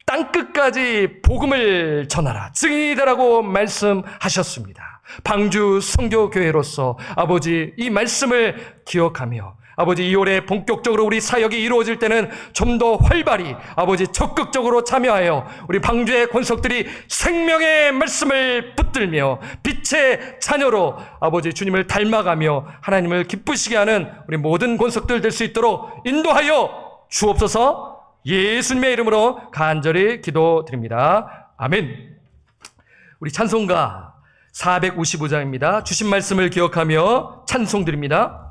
S2: 땅끝까지 복음을 전하라, 증인이 되라고 말씀하셨습니다. 방주 성교교회로서 아버지 이 말씀을 기억하며 아버지 이 올해 본격적으로 우리 사역이 이루어질 때는 좀 더 활발히 아버지 적극적으로 참여하여 우리 방주의 권속들이 생명의 말씀을 붙들며 빛의 자녀로 아버지 주님을 닮아가며 하나님을 기쁘시게 하는 우리 모든 권속들 될 수 있도록 인도하여 주옵소서. 예수님의 이름으로 간절히 기도드립니다. 아멘. 우리 찬송가 455장입니다. 주신 말씀을 기억하며 찬송드립니다.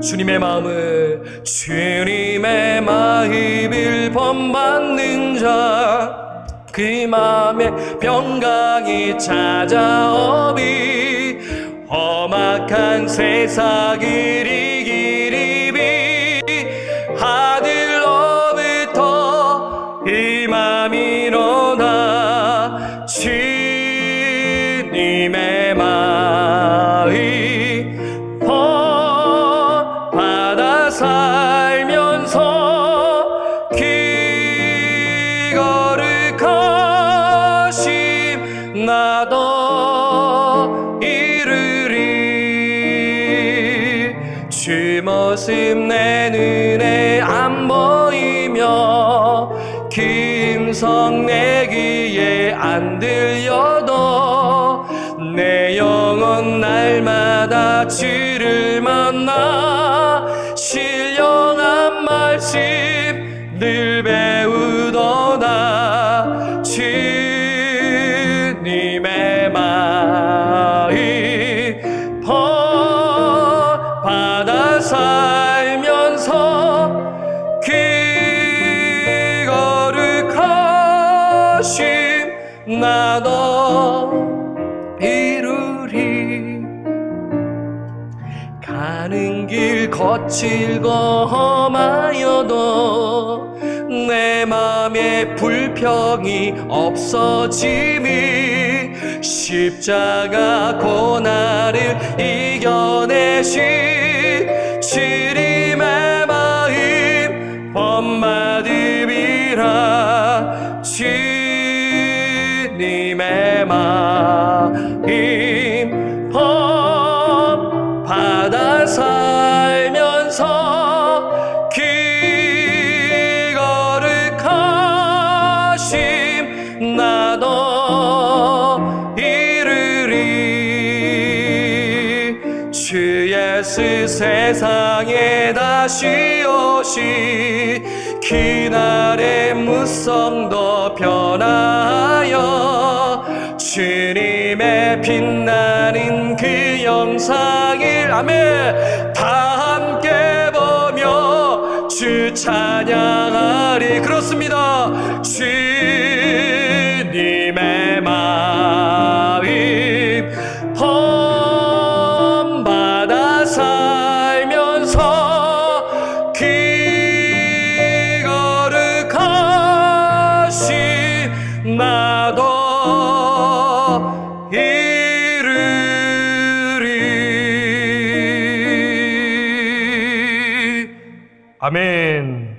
S2: 주님의 마음을 본받는 자, 그 마음에 평강이 찾아오리. 험악한 세상을 이기리 비 하늘로부터 이 마음이 일어나 주님의 마음이 받아 살면서 길 거룩하심 나도 이루리. 주 모습 내 눈에 안 보이며 김성 내 귀에 안 들려도 내 영혼 날마다 주를 만나 신령한 말씀 늘 배우도다. 주님의 마음 받아 살면서 그 거룩하심 나도 이루리. 가는 길 거칠고 험하여도 내 맘에 불평이 없어짐이 십자가 고난을 이겨내신 주님의 마음 본받음이라. 주님의 마음 받아 살면서 그 거룩하심 나도 이루리. 주 예수 세상에 다시 오시 그날의 무성도 변하여 주님의 빛나는 그 영상을 아멘 다 함께 보며 주 찬양하리. 그렇습니다. 주님의 마음 본받아 살면서 아멘.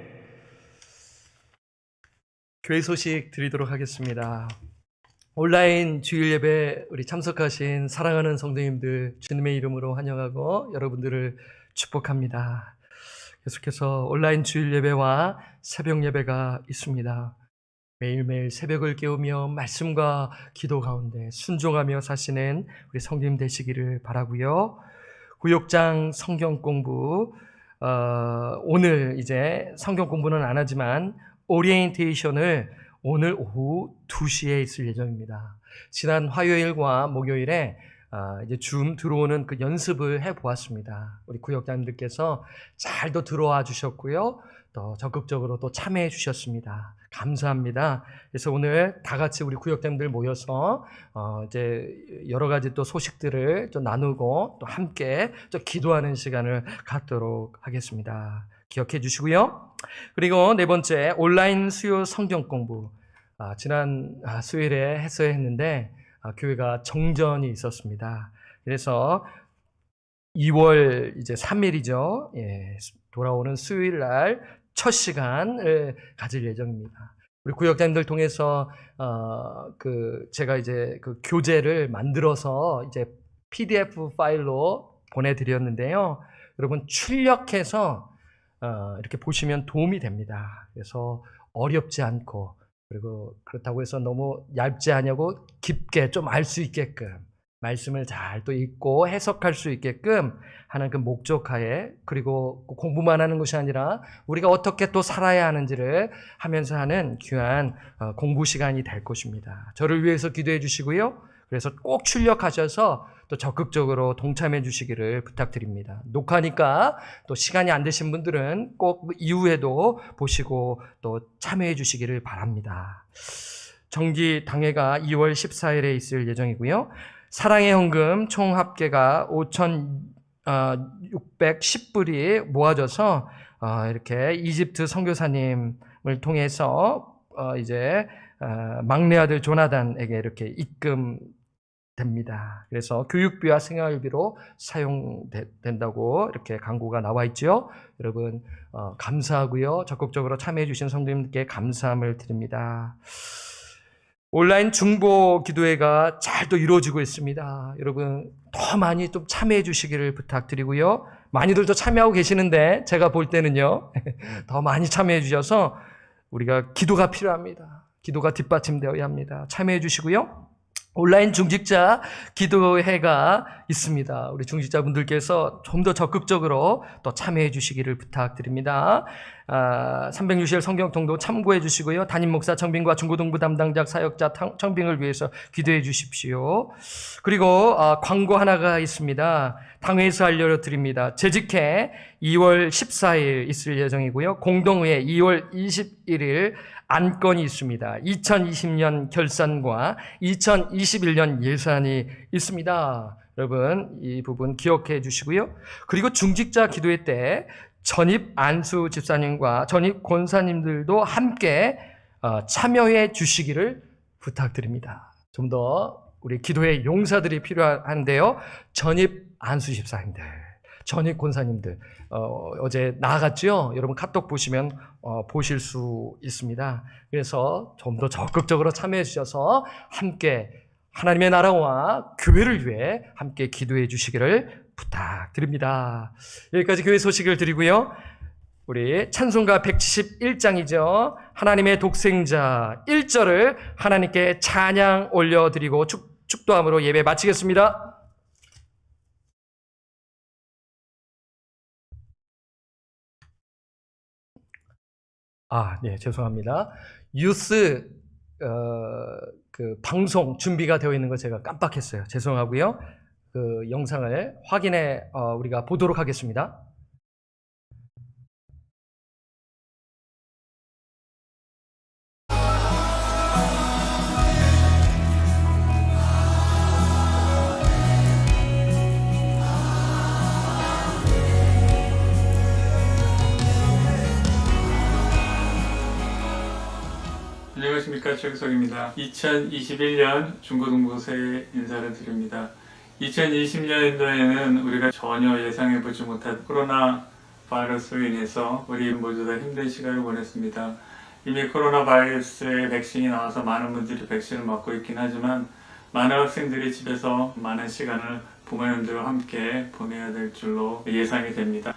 S2: 교회 소식 드리도록 하겠습니다. 온라인 주일 예배 우리 참석하신 사랑하는 성도님들 주님의 이름으로 환영하고 여러분들을 축복합니다. 계속해서 온라인 주일 예배와 새벽 예배가 있습니다. 매일매일 새벽을 깨우며 말씀과 기도 가운데 순종하며 사시는 우리 성도님 되시기를 바라고요. 구역장 성경 공부 오늘 이제 성경 공부는 안 하지만 오리엔테이션을 오늘 오후 2시에 있을 예정입니다. 지난 화요일과 목요일에 이제 줌 들어오는 그 연습을 해 보았습니다. 우리 구역장님들께서 잘도 들어와 주셨고요. 또 적극적으로 또 참여해 주셨습니다. 감사합니다. 그래서 오늘 다 같이 우리 구역장님들 모여서 이제 여러 가지 또 소식들을 좀 나누고 또 함께 좀 기도하는 시간을 갖도록 하겠습니다. 기억해 주시고요. 그리고 네 번째 온라인 수요 성경 공부. 지난 수요일에 했어야 했는데 교회가 정전이 있었습니다. 그래서 2월 이제 3일이죠. 예, 돌아오는 수요일 날 첫 시간을 가질 예정입니다. 우리 구역장님들 통해서 제가 이제 그 교재를 만들어서 이제 PDF 파일로 보내드렸는데요. 여러분 출력해서 이렇게 보시면 도움이 됩니다. 그래서 어렵지 않고 그리고 그렇다고 해서 너무 얇지 않냐고 깊게 좀 알 수 있게끔 말씀을 잘 또 읽고 해석할 수 있게끔 하는 그 목적하에 그리고 공부만 하는 것이 아니라 우리가 어떻게 또 살아야 하는지를 하면서 하는 귀한 공부 시간이 될 것입니다. 저를 위해서 기도해 주시고요. 그래서 꼭 출력하셔서 또 적극적으로 동참해 주시기를 부탁드립니다. 녹화니까 또 시간이 안 되신 분들은 꼭 이후에도 보시고 또 참여해 주시기를 바랍니다. 정기 당회가 2월 14일에 있을 예정이고요. 사랑의 헌금 총 합계가 5,610불이 모아져서 이렇게 이집트 선교사님을 통해서 이제 막내 아들 조나단에게 이렇게 입금됩니다. 그래서 교육비와 생활비로 사용된다고 이렇게 광고가 나와 있죠. 여러분 감사하고요. 적극적으로 참여해 주신 성도님들께 감사함을 드립니다. 온라인 중보 기도회가 잘 또 이루어지고 있습니다. 여러분 더 많이 좀 참여해 주시기를 부탁드리고요. 많이들 또 참여하고 계시는데 제가 볼 때는요. 더 많이 참여해 주셔서 우리가 기도가 필요합니다. 기도가 뒷받침되어야 합니다. 참여해 주시고요. 온라인 중직자 기도회가 있습니다. 우리 중직자분들께서 좀 더 적극적으로 또 참여해 주시기를 부탁드립니다. 360일 성경통도 참고해 주시고요. 담임 목사 청빙과 중고등부 담당자 사역자 청빙을 위해서 기도해 주십시오. 그리고 광고 하나가 있습니다. 당회에서 알려드립니다. 재직회 2월 14일 있을 예정이고요. 공동회 2월 21일 안건이 있습니다. 2020년 결산과 2021년 예산이 있습니다. 여러분 이 부분 기억해 주시고요. 그리고 중직자 기도회 때 전입 안수 집사님과 전입 권사님들도 함께 참여해 주시기를 부탁드립니다. 좀 더 우리 기도의 용사들이 필요한데요. 전입 안수 집사님들, 전입 권사님들 어제 나갔죠? 여러분 카톡 보시면 보실 수 있습니다. 그래서 좀 더 적극적으로 참여해 주셔서 함께 하나님의 나라와 교회를 위해 함께 기도해 주시기를 부탁드립니다. 여기까지 교회 소식을 드리고요. 우리 찬송가 171장이죠. 하나님의 독생자 1절을 하나님께 찬양 올려드리고 축도함으로 예배 마치겠습니다. 네, 죄송합니다. 유스 그 방송 준비가 되어 있는 거 제가 깜빡했어요. 죄송하고요. 그 영상을 확인해 우리가 보도록 하겠습니다.
S3: 안녕하십니까, 최석입니다. 2021년 중고등부 새해 인사를 드립니다. 2020년도에는 우리가 전혀 예상해보지 못한 코로나 바이러스로 인해서 우리 모두 다 힘든 시간을 보냈습니다. 이미 코로나 바이러스의 백신이 나와서 많은 분들이 백신을 맞고 있긴 하지만 많은 학생들이 집에서 많은 시간을 부모님들과 함께 보내야 될 줄로 예상이 됩니다.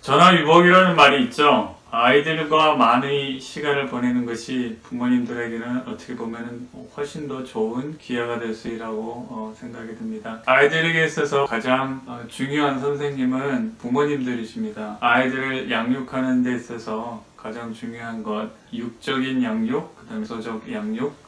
S3: 전화위복이라는 말이 있죠. 아이들과 많은 시간을 보내는 것이 부모님들에게는 어떻게 보면 훨씬 더 좋은 기회가 될 수 있다고 생각이 듭니다. 아이들에게 있어서 가장 중요한 선생님은 부모님들이십니다. 아이들을 양육하는 데 있어서 가장 중요한 것, 육적인 양육, 그 다음에 소적 양육,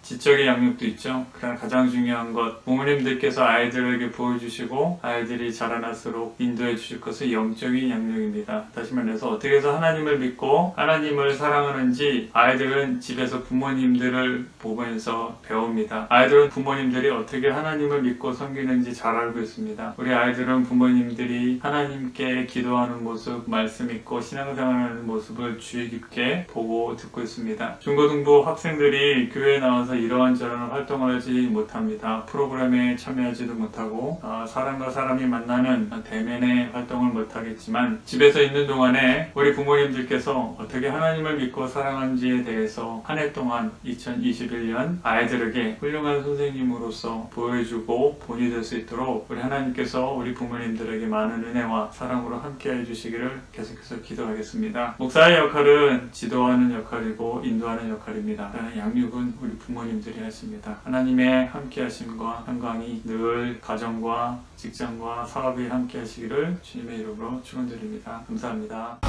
S3: 지적인 양육도 있죠. 그러나 가장 중요한 것, 부모님들께서 아이들에게 보여주시고 아이들이 자라날수록 인도해 주실 것은 영적인 양육입니다. 다시 말해서 어떻게 해서 하나님을 믿고 하나님을 사랑하는지 아이들은 집에서 부모님들을 보면서 배웁니다. 아이들은 부모님들이 어떻게 하나님을 믿고 섬기는지 잘 알고 있습니다. 우리 아이들은 부모님들이 하나님께 기도하는 모습, 말씀 읽고 신앙생활하는 모습을 주의 깊게 보고 듣고 있습니다. 중고등부 학생들이 교회에 나와서 이러한저러한 활동을 하지 못합니다. 프로그램에 참여하지도 못하고 사람과 사람이 만나는 대면의 활동을 못하겠지만 집에서 있는 동안에 우리 부모님들께서 어떻게 하나님을 믿고 사랑하는지에 대해서 한 해 동안 2021년 아이들에게 훌륭한 선생님으로서 보여주고 본이 될 수 있도록 우리 하나님께서 우리 부모님들에게 많은 은혜와 사랑으로 함께해 주시기를 계속해서 기도하겠습니다. 목사의 역할은 지도하는 역할이고 인도하는 역할입니다. 양육은 우리 부모님들이 하십니다. 하나님의 함께하심과 평강이 늘 가정과 직장과 사업이 함께하시기를 주님의 이름으로 축원드립니다. 감사합니다.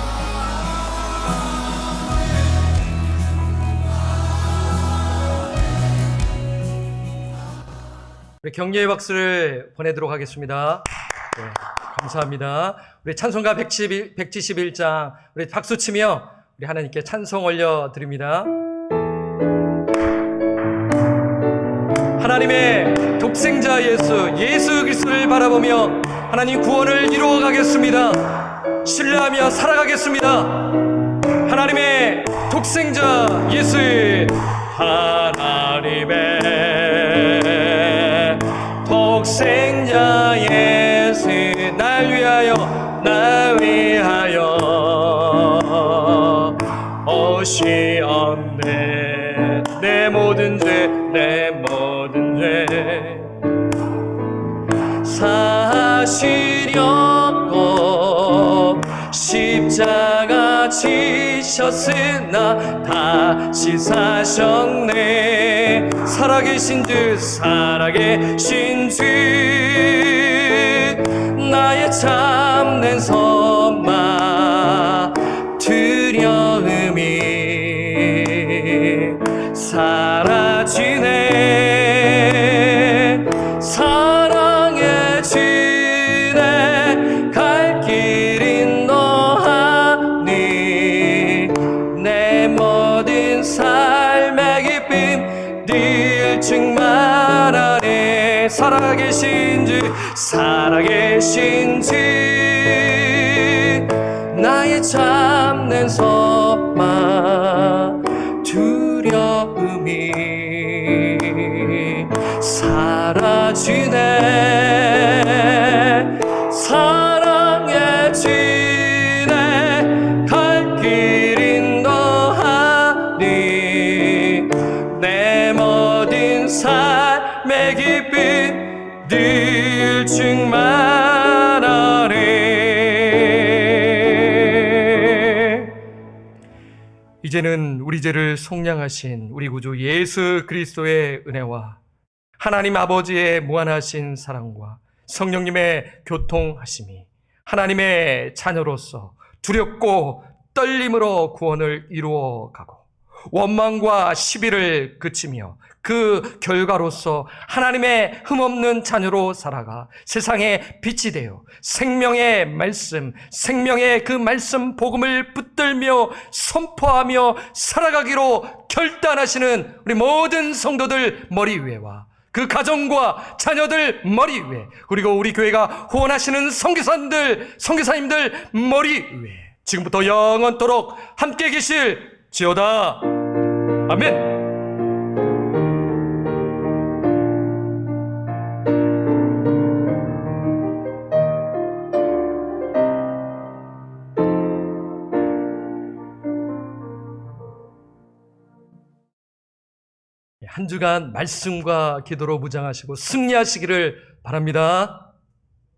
S1: 우리 격려의 박수를 보내도록 하겠습니다. 네, 감사합니다. 우리 찬송가 171장 우리 박수 치며 우리 하나님께 찬송 올려드립니다. 하나님의 독생자 예수 그리스도를 바라보며 하나님 구원을 이루어 가겠습니다. 신뢰하며 살아가겠습니다. 하나님의 독생자 예수의 하나님의 독생자 예수 날 위하여 오시었네. 내 모든 죄 사시려고 십자가 지셨으나 다시 사셨네. 살아계신 주 나의 참된 선마 두려움이 사라지네. 사랑해지네. 갈 길인 너하니 내 모든 삶의 기쁨 늘 충만하네. 살아계신 주 나의 참된 선마 두려움이 사라지네. 사랑해지네. 갈 길인 너하니 내 모든 삶의 기쁨 늘 충만하네. 이제는 우리 죄를 속량하신 우리 구주 예수 그리스도의 은혜와 하나님 아버지의 무한하신 사랑과 성령님의 교통하심이 하나님의 자녀로서 두렵고 떨림으로 구원을 이루어가고 원망과 시비를 그치며 그 결과로서 하나님의 흠없는 자녀로 살아가 세상에 빛이 되어 생명의 그 말씀 복음을 붙들며 선포하며 살아가기로 결단하시는 우리 모든 성도들 머리 위에와 그 가정과 자녀들 머리 위에, 그리고 우리 교회가 후원하시는 선교사님들 머리 위에 지금부터 영원토록 함께 계실지어다. 아멘.
S2: 한 주간 말씀과 기도로 무장하시고 승리하시기를 바랍니다.